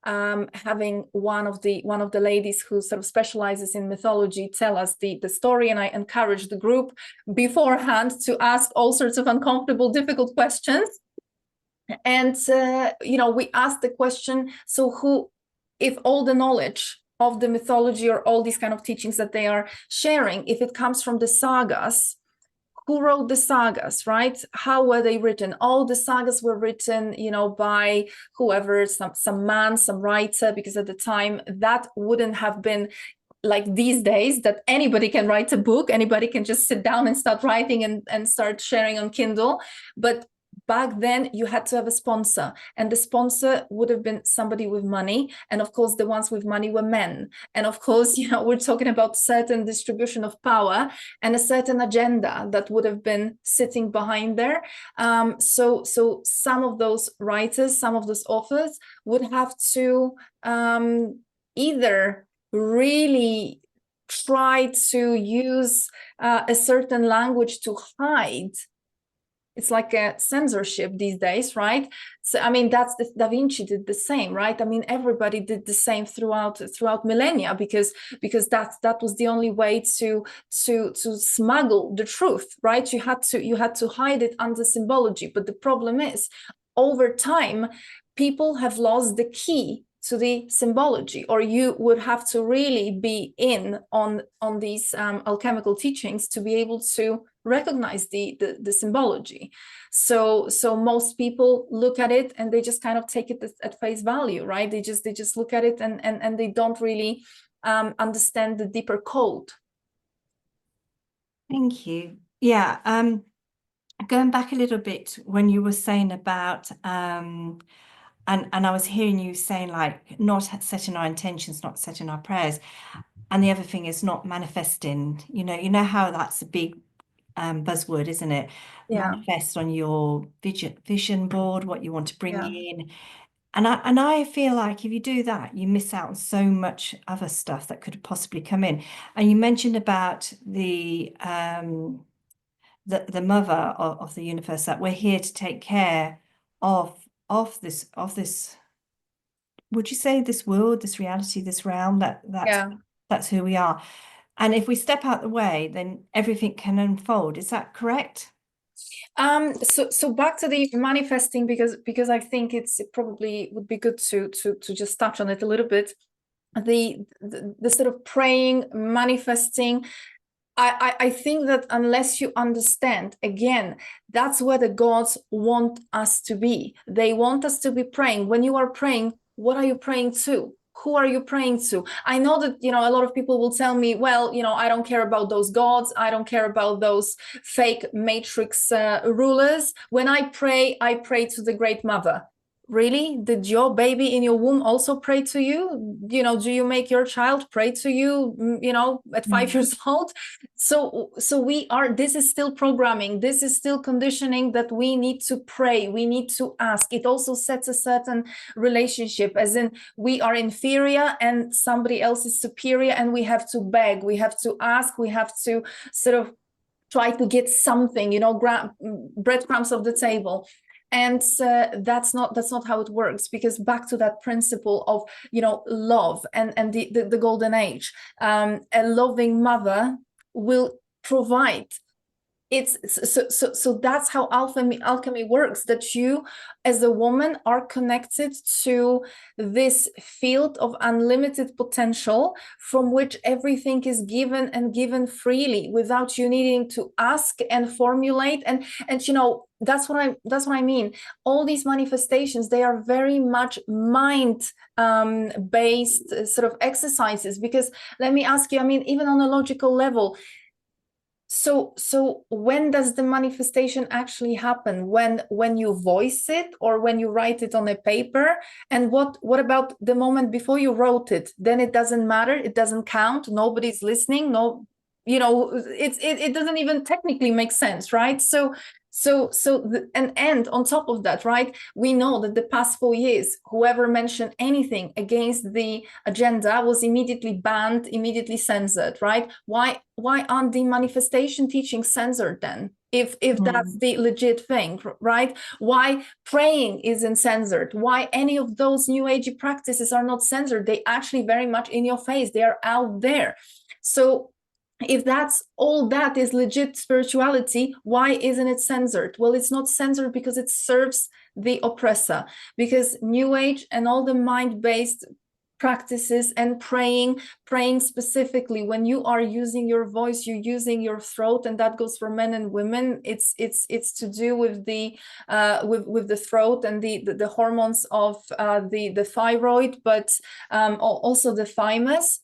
having one of the ladies who sort of specializes in mythology tell us the story. And I encouraged the group beforehand to ask all sorts of uncomfortable, difficult questions. And we asked the question: so who, if all the knowledge of the mythology or all these kind of teachings that they are sharing, if it comes from the sagas, who wrote the sagas, right? How were they written? All the sagas were written, by whoever, some man, some writer, because at the time that wouldn't have been like these days, that anybody can write a book, anybody can just sit down and start writing and start sharing on Kindle. But back then you had to have a sponsor, and the sponsor would have been somebody with money, and of course the ones with money were men, and of course we're talking about certain distribution of power and a certain agenda that would have been sitting behind there. So some of those writers, some of those authors would have to either really try to use a certain language to hide. It's like a censorship these days, right? So I mean, that's Da Vinci did the same, right? I mean, everybody did the same throughout millennia, because that was the only way to smuggle the truth, right? You had to hide it under symbology. But the problem is, over time, people have lost the key to the symbology, or you would have to really be in on these alchemical teachings to be able to recognize the symbology. So most people look at it and they just kind of take it at face value, right? They just look at it and they don't really understand the deeper code. Thank you. Yeah. Going back a little bit when you were saying about and I was hearing you saying, like, not setting our intentions, not setting our prayers. And the other thing is not manifesting. You know how that's a big buzzword, isn't it? Yeah. Manifest on your vision board, what you want to bring Yeah. in. And I feel like if you do that, you miss out on so much other stuff that could possibly come in. And you mentioned about the mother of the universe, that we're here to take care of this, would you say, this world, this reality, this realm, that's who we are. And if we step out the way, then everything can unfold. Is that correct? So back to the manifesting, because I think it probably would be good to just touch on it a little bit. The sort of praying, manifesting, I think that unless you understand, again, that's where the gods want us to be. They want us to be praying. When you are praying, what are you praying to? Who are you praying to? I know that, a lot of people will tell me, well, I don't care about those gods. I don't care about those fake matrix rulers. When I pray to the Great Mother. Really? Did your baby in your womb also pray to you? Do you make your child pray to you, at 5 years old? So this is still programming. This is still conditioning that we need to pray. We need to ask. It also sets a certain relationship, as in we are inferior and somebody else is superior, and we have to beg, we have to ask, we have to sort of try to get something, breadcrumbs off the table. And that's not how it works, because back to that principle of love and the golden age, a loving mother will provide. It's so that's how alchemy works, that you as a woman are connected to this field of unlimited potential, from which everything is given and given freely, without you needing to ask and formulate. And that's what I mean. All these manifestations, they are very much mind based sort of exercises, because let me ask you, I mean, even on a logical level, so when does the manifestation actually happen? When you voice it, or when you write it on a paper? And what about the moment before you wrote it? Then it doesn't matter, it doesn't count, nobody's listening, it doesn't even technically make sense, right? And on top of that, right, we know that the past 4 years, whoever mentioned anything against the agenda was immediately banned, immediately censored, right? Why aren't the manifestation teachings censored then? If that's the legit thing, right? Why praying isn't censored? Why any of those new agey practices are not censored? They actually very much in your face, they are out there. So if that's all that is legit spirituality, why isn't it censored? Well, it's not censored because it serves the oppressor, because new age and all the mind-based practices and praying specifically. When you are using your voice, you're using your throat, and that goes for men and women. It's to do with the with the throat and the hormones of the thyroid, but also the thymus.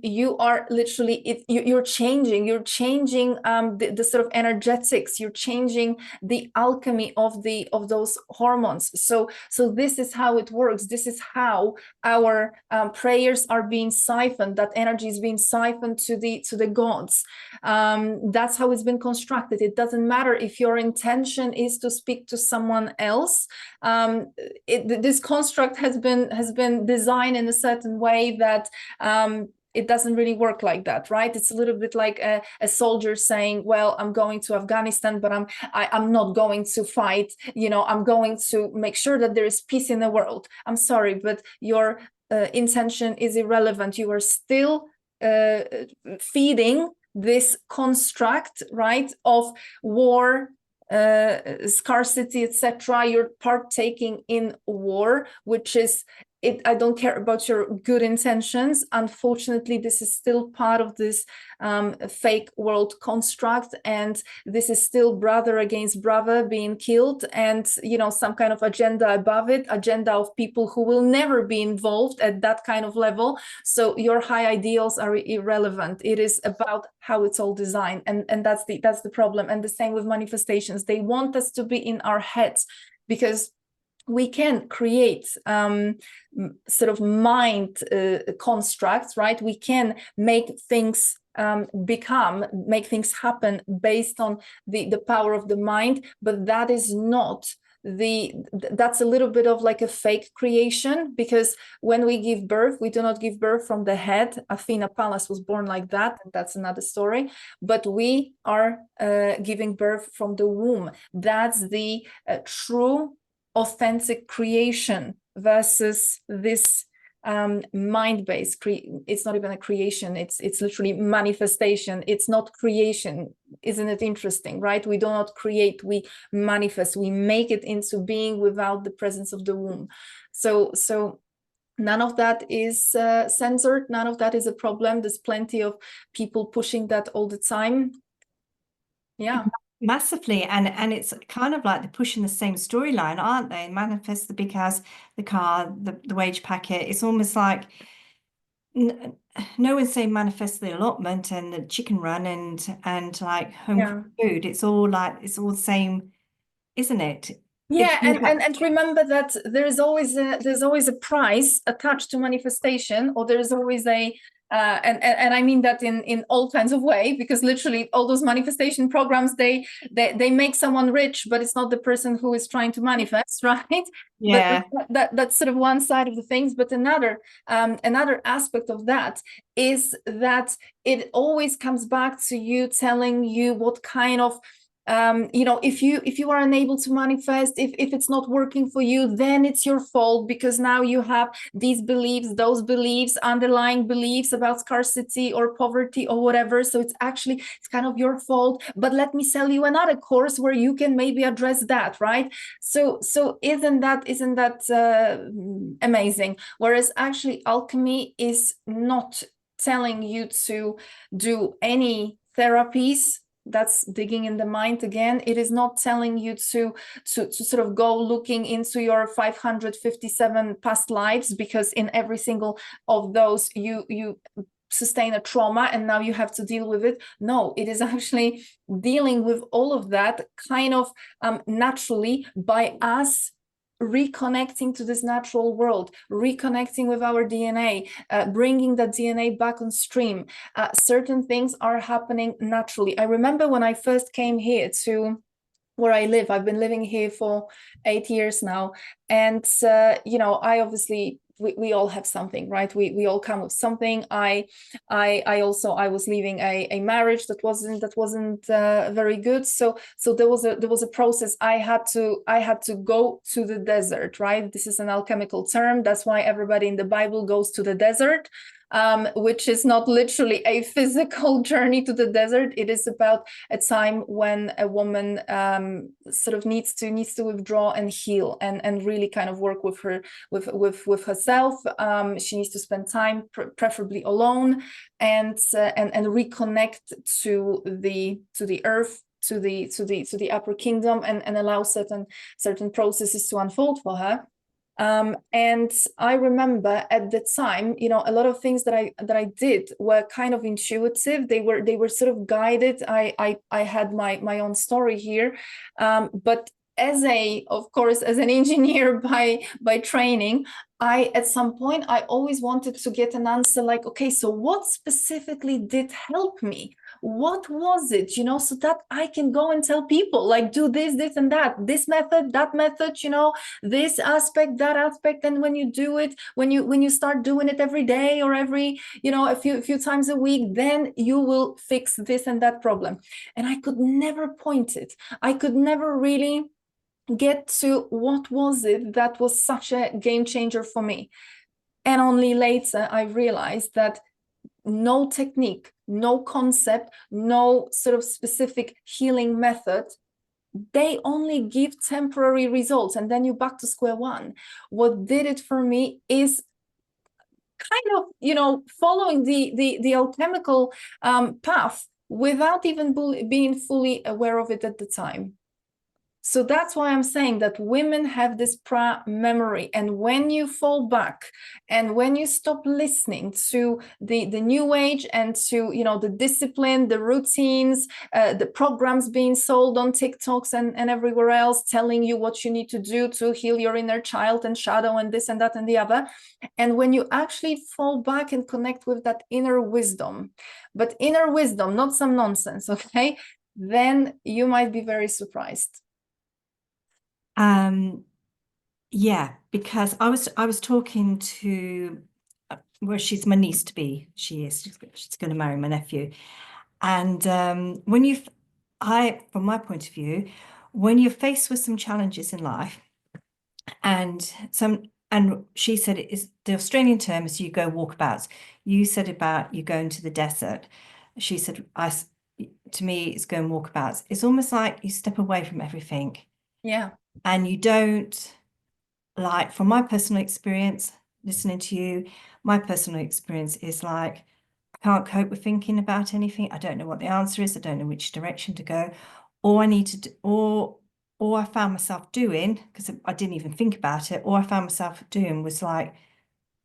You are literally you're changing the sort of energetics, you're changing the alchemy of those hormones. So this is how it works. This is how our prayers are being siphoned. That energy is being siphoned to the gods. That's how it's been constructed. It doesn't matter if your intention is to speak to someone else. This construct has been designed in a certain way that it doesn't really work like that, right? It's a little bit like a soldier saying, well, I'm going to Afghanistan, but I'm not going to fight. I'm going to make sure that there is peace in the world. I'm sorry, but your intention is irrelevant. You are still feeding this construct, right, of war, scarcity, etc. You're partaking in war, which is I don't care about your good intentions. Unfortunately, this is still part of this fake world construct, and this is still brother against brother being killed, and some kind of agenda above it, agenda of people who will never be involved at that kind of level. So your high ideals are irrelevant. It is about how it's all designed, and that's the problem. And the same with manifestations. They want us to be in our heads, because we can create sort of mind constructs, right? We can make things make things happen based on the power of the mind, but that is not that's a little bit of like a fake creation, because when we give birth, we do not give birth from the head. Athena Pallas was born like that, and that's another story. But we are giving birth from the womb. That's the true authentic creation versus this mind-based. It's not even a creation. It's literally manifestation. It's not creation. Isn't it interesting, right? We do not create. We manifest. We make it into being without the presence of the womb. So none of that is censored. None of that is a problem. There's plenty of people pushing that all the time. Yeah. Massively, and it's kind of like they're pushing the same storyline, aren't they? Manifest the big house, the car, the wage packet. It's almost like no one's saying manifest the allotment and the chicken run and like home food. It's all the same, isn't it? Yeah, and remember that there's always a price attached to manifestation, or there's always a and I mean that in all kinds of way, because literally all those manifestation programs, they make someone rich, but it's not the person who is trying to manifest, right? Yeah. But that's sort of one side of the things. But another aspect of that is that it always comes back to you telling you what kind of if you are unable to manifest, if it's not working for you, then it's your fault, because now you have these beliefs, those beliefs, underlying beliefs about scarcity or poverty or whatever. So it's kind of your fault. But let me sell you another course where you can maybe address that, right? So isn't that amazing? Whereas actually alchemy is not telling you to do any therapies. That's digging in the mind again. It is not telling you to sort of go looking into your 557 past lives, because in every single of those you sustain a trauma and now you have to deal with it. No, it is actually dealing with all of that kind of naturally by us reconnecting to this natural world, reconnecting with our DNA, bringing that DNA back on stream. Certain things are happening naturally. I remember when I first came here to where I live. I've been living here for 8 years now, and I obviously we all have something, right? We all come with something. I was leaving a marriage that wasn't very good. So there was a process. I had to go to the desert, right? This is an alchemical term. That's why everybody in the Bible goes to the desert. which is not literally a physical journey to the desert. It is about a time when a woman sort of needs to withdraw and heal, and really kind of work with her with herself. She needs to spend time, preferably alone, and reconnect to the earth, to the upper kingdom, and allow certain processes to unfold for her. And I remember at the time, a lot of things that I did were kind of intuitive. They were sort of guided. I had my own story here, but of course, as an engineer by training, at some point I always wanted to get an answer, like, okay, so what specifically did help me? What was it, so that I can go and tell people, like, do this and that, this method, that method, this aspect, that aspect. And when you do it, when you start doing it every day, or every, a few times a week, then you will fix this and that problem. And I could never point it. I could never really get to what was it that was such a game changer for me. And only later I realized that no technique, no concept, no sort of specific healing method, they only give temporary results, and then you're back to square one. What did it for me is kind of, following the alchemical path without even being fully aware of it at the time. So that's why I'm saying that women have this memory. And when you fall back, and when you stop listening to the new age, and to, the discipline, the routines, the programs being sold on TikToks and everywhere else, telling you what you need to do to heal your inner child and shadow and this and that and the other. And when you actually fall back and connect with that inner wisdom, but inner wisdom, not some nonsense, okay, then you might be very surprised. Yeah, because I was talking to, well, she's my niece to be. She's going to marry my nephew. And from my point of view, when you're faced with some challenges in life, and she said it is, the Australian term is, you go walkabouts. You said about you go into the desert. She said, to me, it's going walkabouts. It's almost like you step away from everything. Yeah. And you don't, like, from my personal experience, listening to you, my personal experience is like, I can't cope with thinking about anything. I don't know what the answer is. I don't know which direction to go. All I need to do, or I found myself doing, because I didn't even think about it, all I found myself doing was like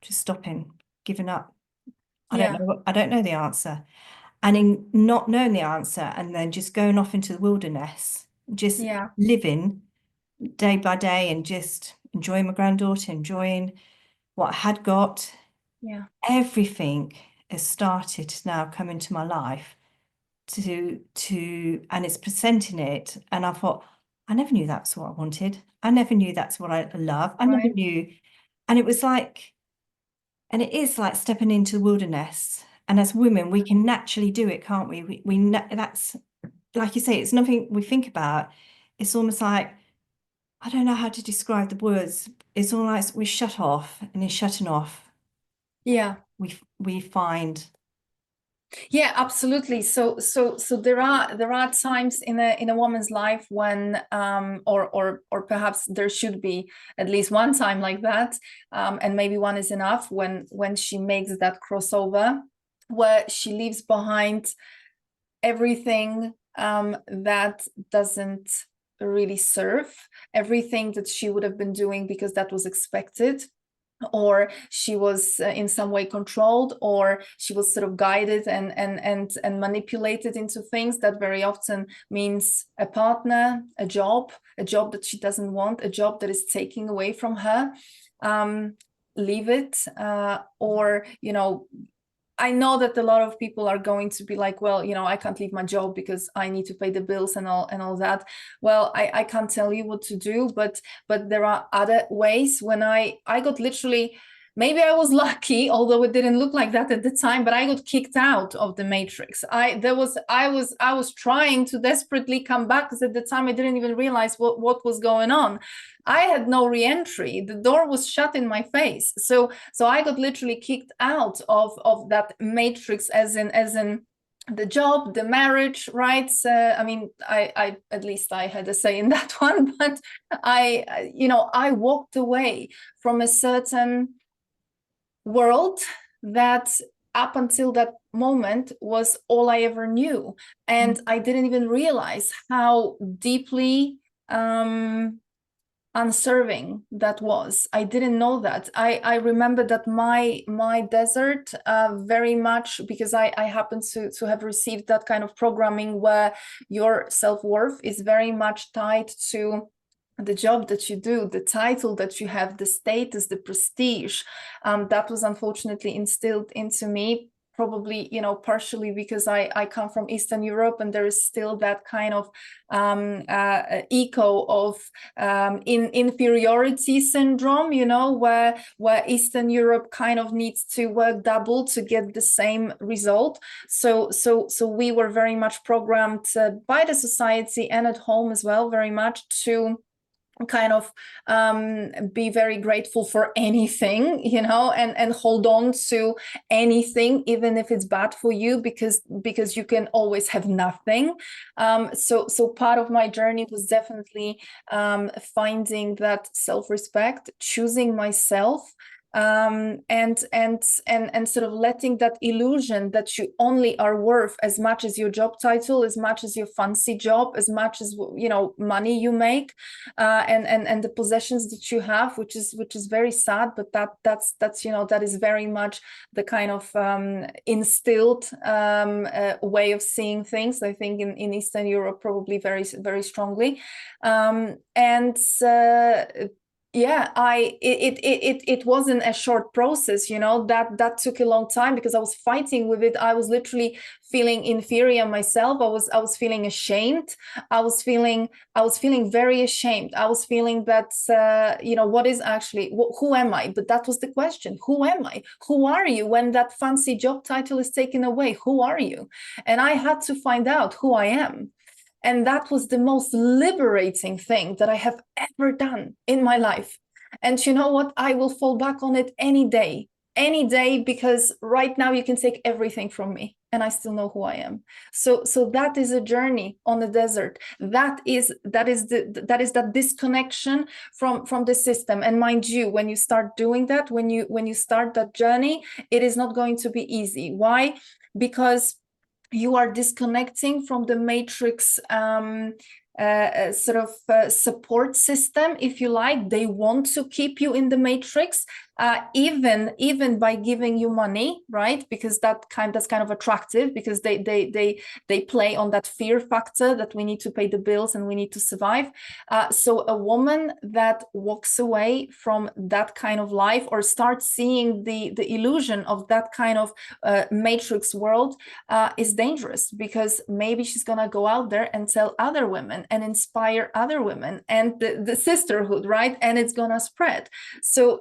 just stopping, giving up. I don't know the answer. And in not knowing the answer, and then just going off into the wilderness, just living day by day, and just enjoying my granddaughter, enjoying what I had got. Yeah. Everything has started to now come into my life and it's presenting it. And I thought, I never knew that's what I wanted. I never knew that's what I love. I never knew. And it was like, and it is like stepping into the wilderness. And as women, we can naturally do it, can't we? That's, like you say, it's nothing we think about. It's almost like, I don't know how to describe the words. It's all like we shut off, and in shutting off, Yeah. we find. Yeah, absolutely. So there are times in a woman's life when or perhaps there should be at least one time like that, and maybe one is enough, when she makes that crossover, where she leaves behind everything that doesn't really serve, everything that she would have been doing because that was expected, or she was in some way controlled, or she was sort of guided and manipulated into things that very often means a partner, a job that she doesn't want, a job that is taking away from her. Leave it, or I know that a lot of people are going to be like, well, I can't leave my job because I need to pay the bills and all that. Well, I can't tell you what to do, but there are other ways. When I got literally maybe I was lucky, although it didn't look like that at the time, but I got kicked out of the matrix. I was trying to desperately come back, because at the time I didn't even realize what was going on. I had no re-entry. The door was shut in my face. So I got literally kicked out of that matrix, as in the job, the marriage, right? I mean, I at least I had a say in that one, but I walked away from a certain world that up until that moment was all I ever knew. And I didn't even realize how deeply unserving that was. I didn't know that. I remember that my desert, very much, because I happen to have received that kind of programming where your self-worth is very much tied to the job that you do, the title that you have, the status, the prestige. That was unfortunately instilled into me, probably, partially because I come from Eastern Europe, and there is still that kind of echo of inferiority syndrome, where Eastern Europe kind of needs to work double to get the same result. So we were very much programmed by the society, and at home as well, very much to kind of be very grateful for anything, and hold on to anything, even if it's bad for you, because you can always have nothing. So part of my journey was definitely finding that self-respect, choosing myself, and sort of letting that illusion that you only are worth as much as your job title, as much as your fancy job, as much as money you make, and the possessions that you have, which is very sad, but that's that is very much the kind of instilled way of seeing things, I think, in Eastern Europe, probably very, very strongly. Yeah, it wasn't a short process, that took a long time, because I was fighting with it. I was literally feeling inferior myself. I was feeling ashamed. I was feeling very ashamed. I was feeling that what is actually, who am I? But that was the question. Who am I? Who are you when that fancy job title is taken away? Who are you? And I had to find out who I am. And that was the most liberating thing that I have ever done in my life. And you know what? I will fall back on it any day, because right now you can take everything from me and I still know who I am. So that is a journey on the desert. That is that disconnection from the system. And mind you, when you start doing that, when you start that journey, it is not going to be easy. Why? Because you are disconnecting from the matrix support system, if you like. They want to keep you in the matrix, even by giving you money, right? Because that's kind of attractive, because they play on that fear factor that we need to pay the bills and we need to survive. So a woman that walks away from that kind of life, or starts seeing the illusion of that kind of matrix world, is dangerous, because maybe she's gonna go out there and tell other women and inspire other women, and the sisterhood, right? And it's gonna spread. So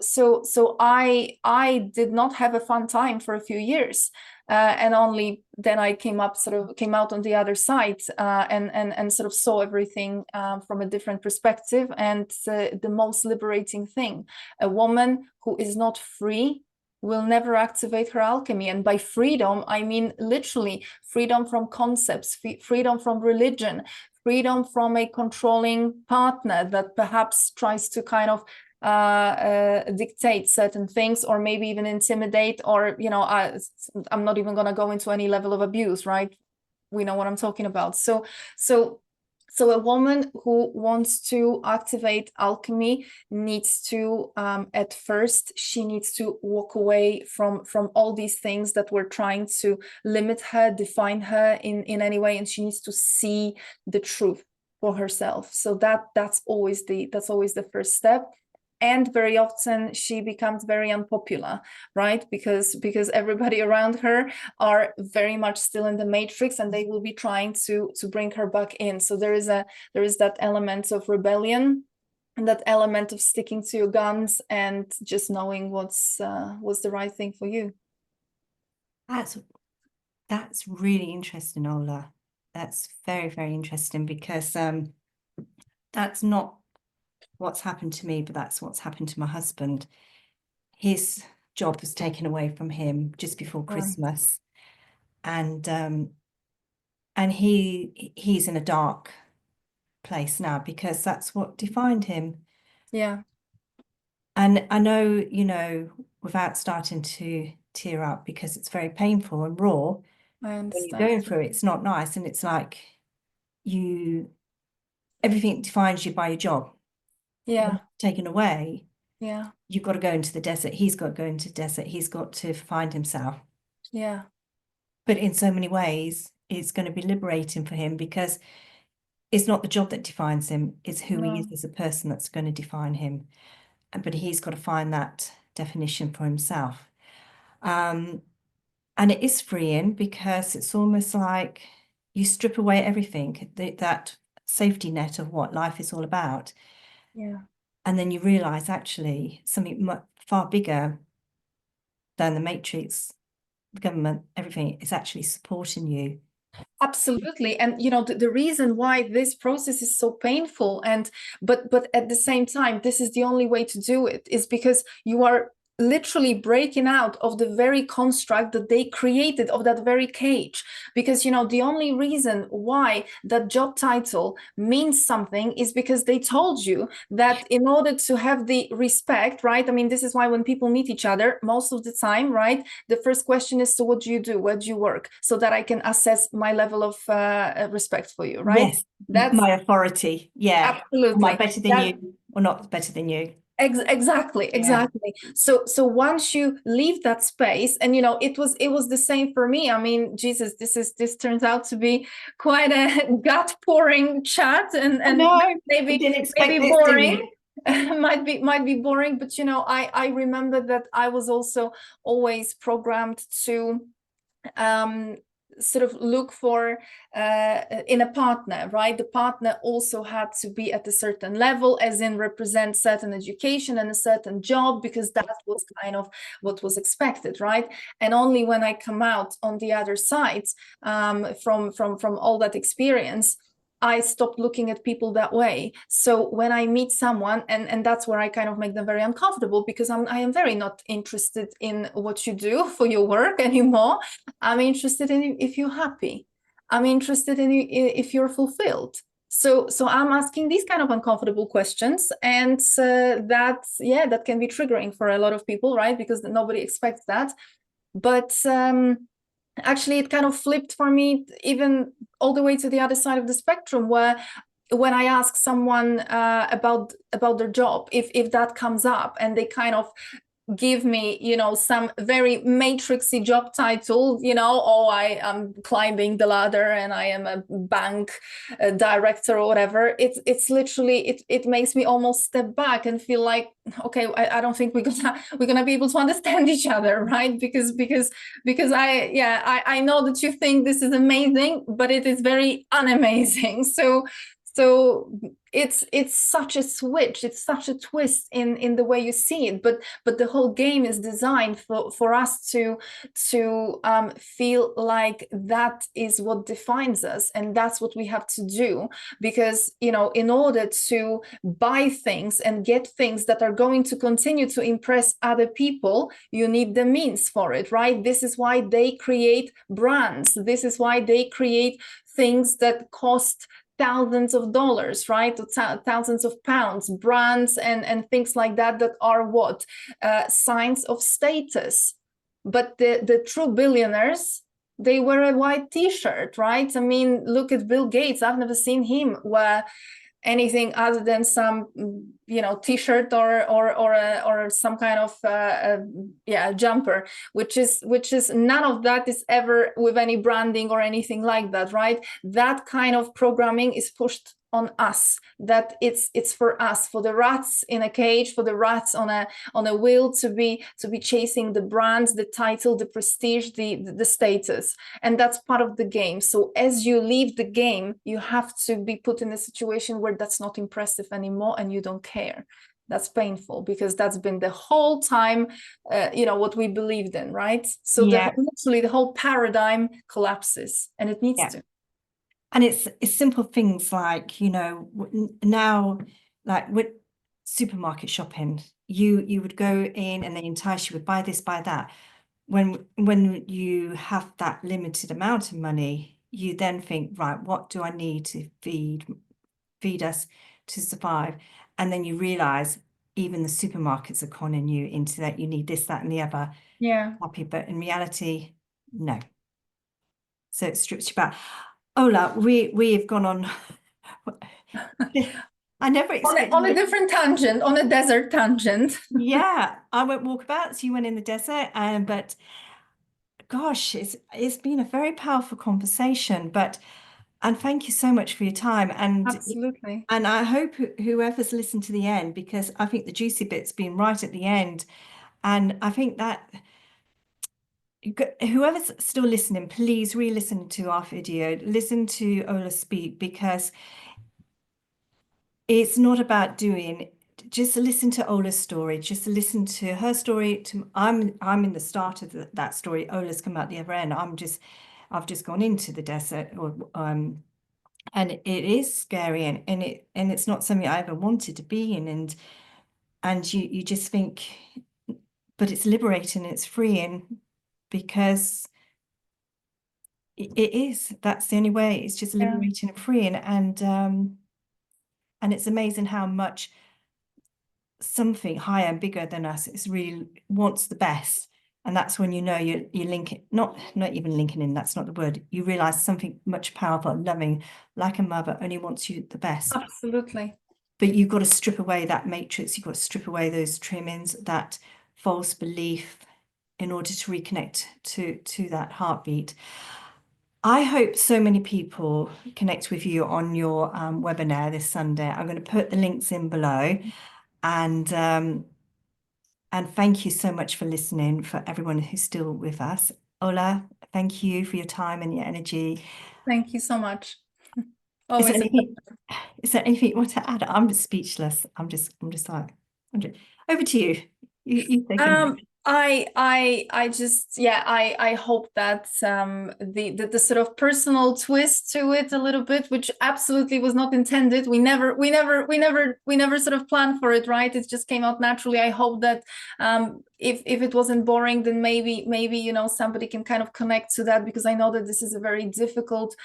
I did not have a fun time for a few years, and only then I came out on the other side, and sort of saw everything from a different perspective. And the most liberating thing, a woman who is not free will never activate her alchemy. And by freedom, I mean literally freedom from concepts, freedom from religion, freedom from a controlling partner that perhaps tries to kind of dictate certain things, or maybe even intimidate, or I'm not even going to go into any level of abuse, right? We know what I'm talking about. So a woman who wants to activate alchemy needs to, at first, she needs to walk away from all these things that were trying to limit her, define her in any way, and she needs to see the truth for herself. So that's always the first step. And very often she becomes very unpopular, right? Because everybody around her are very much still in the matrix, and they will be trying to bring her back in. So there is that element of rebellion that element of sticking to your guns and just knowing what's the right thing for you. That's really interesting, Ola. That's very, very interesting, because that's not what's happened to me, but that's what's happened to my husband. His job was taken away from him just before Christmas, and he's in a dark place now, because that's what defined him. Yeah. And I know, you know, without starting to tear up, because it's very painful and raw. I When you're understand. going through it, it's not nice, and it's like everything defines you by your job. When it's taken away, Yeah. you've got to go into the desert. He's got to go into the desert. He's got to find himself. Yeah. But in so many ways, it's going to be liberating for him, because it's not the job that defines him, it's who he is as a person that's going to define him. But he's got to find that definition for himself. And it is freeing, because it's almost like you strip away everything, that safety net of what life is all about. Yeah. And then you realize actually something far bigger than the matrix, the government, everything is actually supporting you. Absolutely. And you know, the reason why this process is so painful, and but at the same time, this is the only way to do it, is because you are literally breaking out of the very construct that they created, of that very cage. Because you know, the only reason why that job title means something is because they told you that in order to have the respect, right? I mean, this is why when people meet each other, most of the time, right, the first question is, so what do you do, where do you work, so that I can assess my level of respect for you, right? Yes, That's my authority. Yeah. Am I absolutely better than you or not better than you? Exactly. So once you leave that space, and you know, it was the same for me. I mean, Jesus, this turns out to be quite a gut pouring chat, and No, we maybe didn't expect this, did boring. we? Might be boring, but you know, I remember that I was also always programmed to um sort of look for in a partner, right? The partner also had to be at a certain level, as in represent certain education and a certain job, because that was kind of what was expected, right? And only when I come out on the other side, from all that experience, I stopped looking at people that way. So when I meet someone, and that's where I kind of make them very uncomfortable, because I am very not interested in what you do for your work anymore. I'm interested in if you're happy. I'm interested in if you're fulfilled. So I'm asking these kind of uncomfortable questions, and that can be triggering for a lot of people, right? Because nobody expects that. But actually, it kind of flipped for me, even all the way to the other side of the spectrum, where when I ask someone about their job, if that comes up, and they kind of give me, you know, some very matrixy job title, you know, oh, I am climbing the ladder and I am a bank director or whatever. It's literally, it makes me almost step back and feel like, okay, I don't think we're gonna be able to understand each other, right? Because I know that you think this is amazing, but it is very unamazing. So it's such a switch, it's such a twist in the way you see it, but the whole game is designed for us to feel like that is what defines us, and that's what we have to do. Because you know, in order to buy things and get things that are going to continue to impress other people, you need the means for it, right? This is why they create brands, this is why they create things that cost thousands of dollars, right? Thousands of pounds, brands and things like that, that are what? Signs of status. But the true billionaires, they wear a white t-shirt, right? I mean, look at Bill Gates. I've never seen him wear anything other than some, you know, t-shirt or some kind of jumper, which is none of that is ever with any branding or anything like that, right? That kind of programming is pushed on us, that it's for us, for the rats in a cage, for the rats on a wheel, to be chasing the brands, the title, the prestige, the status. And that's part of the game. So as you leave the game, you have to be put in a situation where that's not impressive anymore and you don't care. hair. That's painful, because that's been the whole time, what we believed in, right? So literally the whole paradigm collapses, and it needs to. And it's simple things like, now, like with supermarket shopping, you would go in and they entice you with buy this, buy that. When you have that limited amount of money, you then think, right, what do I need to feed us to survive? And then you realize even the supermarkets are conning you into that you need this, that, and the other. Yeah. Happy, but in reality, no. So it strips you back. Ola, we have gone on. I never expected on a different tangent, on a desert tangent. Yeah, I went walkabouts. You went in the desert, but gosh, it's been a very powerful conversation. And thank you so much for your time. Absolutely. And I hope whoever's listened to the end, because I think the juicy bit's been right at the end. And I think that whoever's still listening, please re-listen to our video, listen to Ola speak, because it's not about doing. Just listen to Ola's story. Just listen to her story. I'm in the start of that story. Ola's come out the other end. I've just gone into the desert, and it is scary, and it's not something I ever wanted to be in, and you just think, but it's liberating, it's freeing, because it is. That's the only way. It's just liberating and freeing, and it's amazing how much something higher and bigger than us is really wants the best. And that's when you link it, not even linking in, that's not the word. You realize something much powerful, loving, like a mother, only wants you the best. Absolutely. But you've got to strip away that matrix, you've got to strip away those trimmings, that false belief, in order to reconnect to that heartbeat. I hope so many people connect with you on your webinar this Sunday. I'm going to put the links in below. And thank you so much for listening, for everyone who's still with us. Ola, thank you for your time and your energy. Thank you so much. Is there anything you want to add? I'm just speechless. I'm just like, over to you. You take it. I hope that the sort of personal twist to it a little bit, which absolutely was not intended. We never sort of planned for it, right? It just came out naturally. I hope that if it wasn't boring, then maybe somebody can kind of connect to that, because I know that this is a very difficult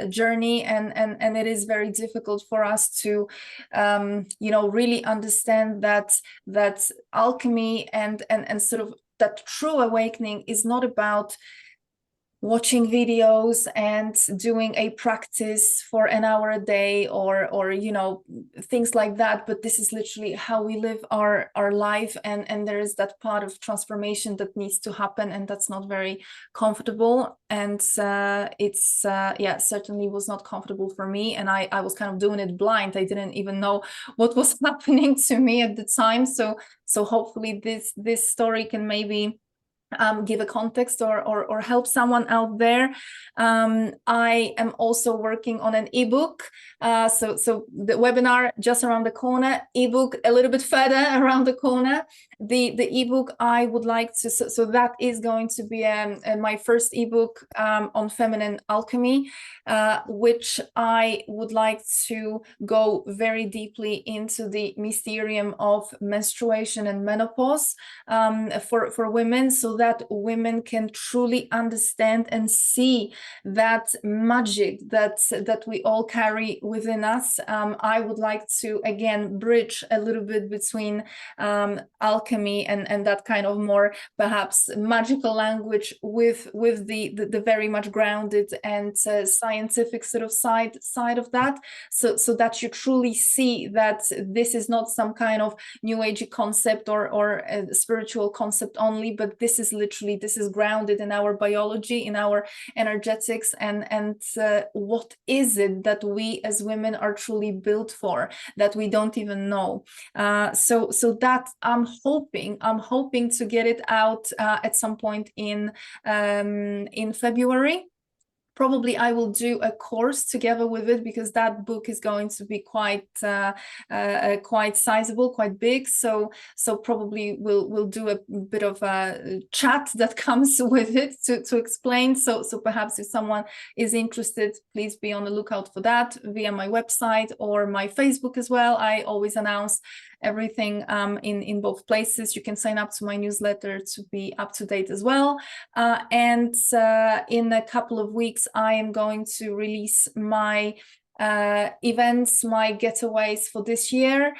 journey, and it is very difficult for us to really understand that alchemy and sort of that true awakening is not about watching videos and doing a practice for an hour a day or things like that, but this is literally how we live our life, and there is that part of transformation that needs to happen, and that's not very comfortable, and it's certainly was not comfortable for me, and I was kind of doing it blind. I didn't even know what was happening to me at the time, so hopefully this story can maybe give a context or help someone out there. I am also working on an ebook. So the webinar just around the corner, ebook a little bit further around the corner. The ebook I would like to, so that is going to be my first ebook on feminine alchemy, which I would like to go very deeply into the mysterium of menstruation and menopause for women, so that women can truly understand and see that magic that we all carry within us. I would like to again bridge a little bit between alchemy and that kind of more perhaps magical language with the very much grounded and scientific sort of side of that, so that you truly see that this is not some kind of new agey concept or a spiritual concept only, but this is literally, this is grounded in our biology, in our energetics, and what is it that we as women are truly built for that we don't even know. So that I'm hoping to get it out at some point in February. Probably I will do a course together with it, because that book is going to be quite quite sizable, quite big. So probably we'll do a bit of a chat that comes with it to explain. So perhaps if someone is interested, please be on the lookout for that via my website or my Facebook as well. I always announce everything in both places. You can sign up to my newsletter to be up to date as well. And in a couple of weeks, I am going to release my events, my getaways for this year.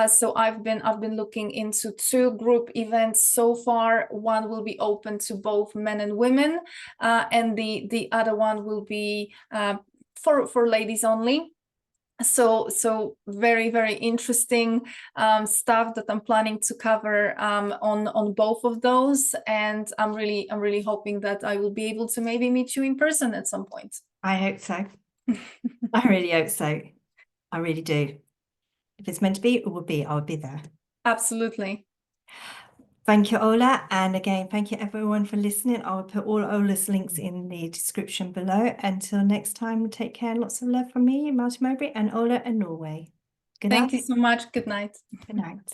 So I've been looking into 2 group events so far. One will be open to both men and women, and the other one will be for ladies only. So very, very interesting stuff that I'm planning to cover on both of those, and I'm really hoping that I will be able to maybe meet you in person at some point. I hope so. I really hope so. I really do. If it's meant to be, it will be. I'll be there. Absolutely. Thank you, Ola. And again, thank you everyone for listening. I'll put all Ola's links in the description below. Until next time, take care. Lots of love from me, Martin Mowbray, and Ola in Norway. Good Thank you night. so much. Good night. Good night.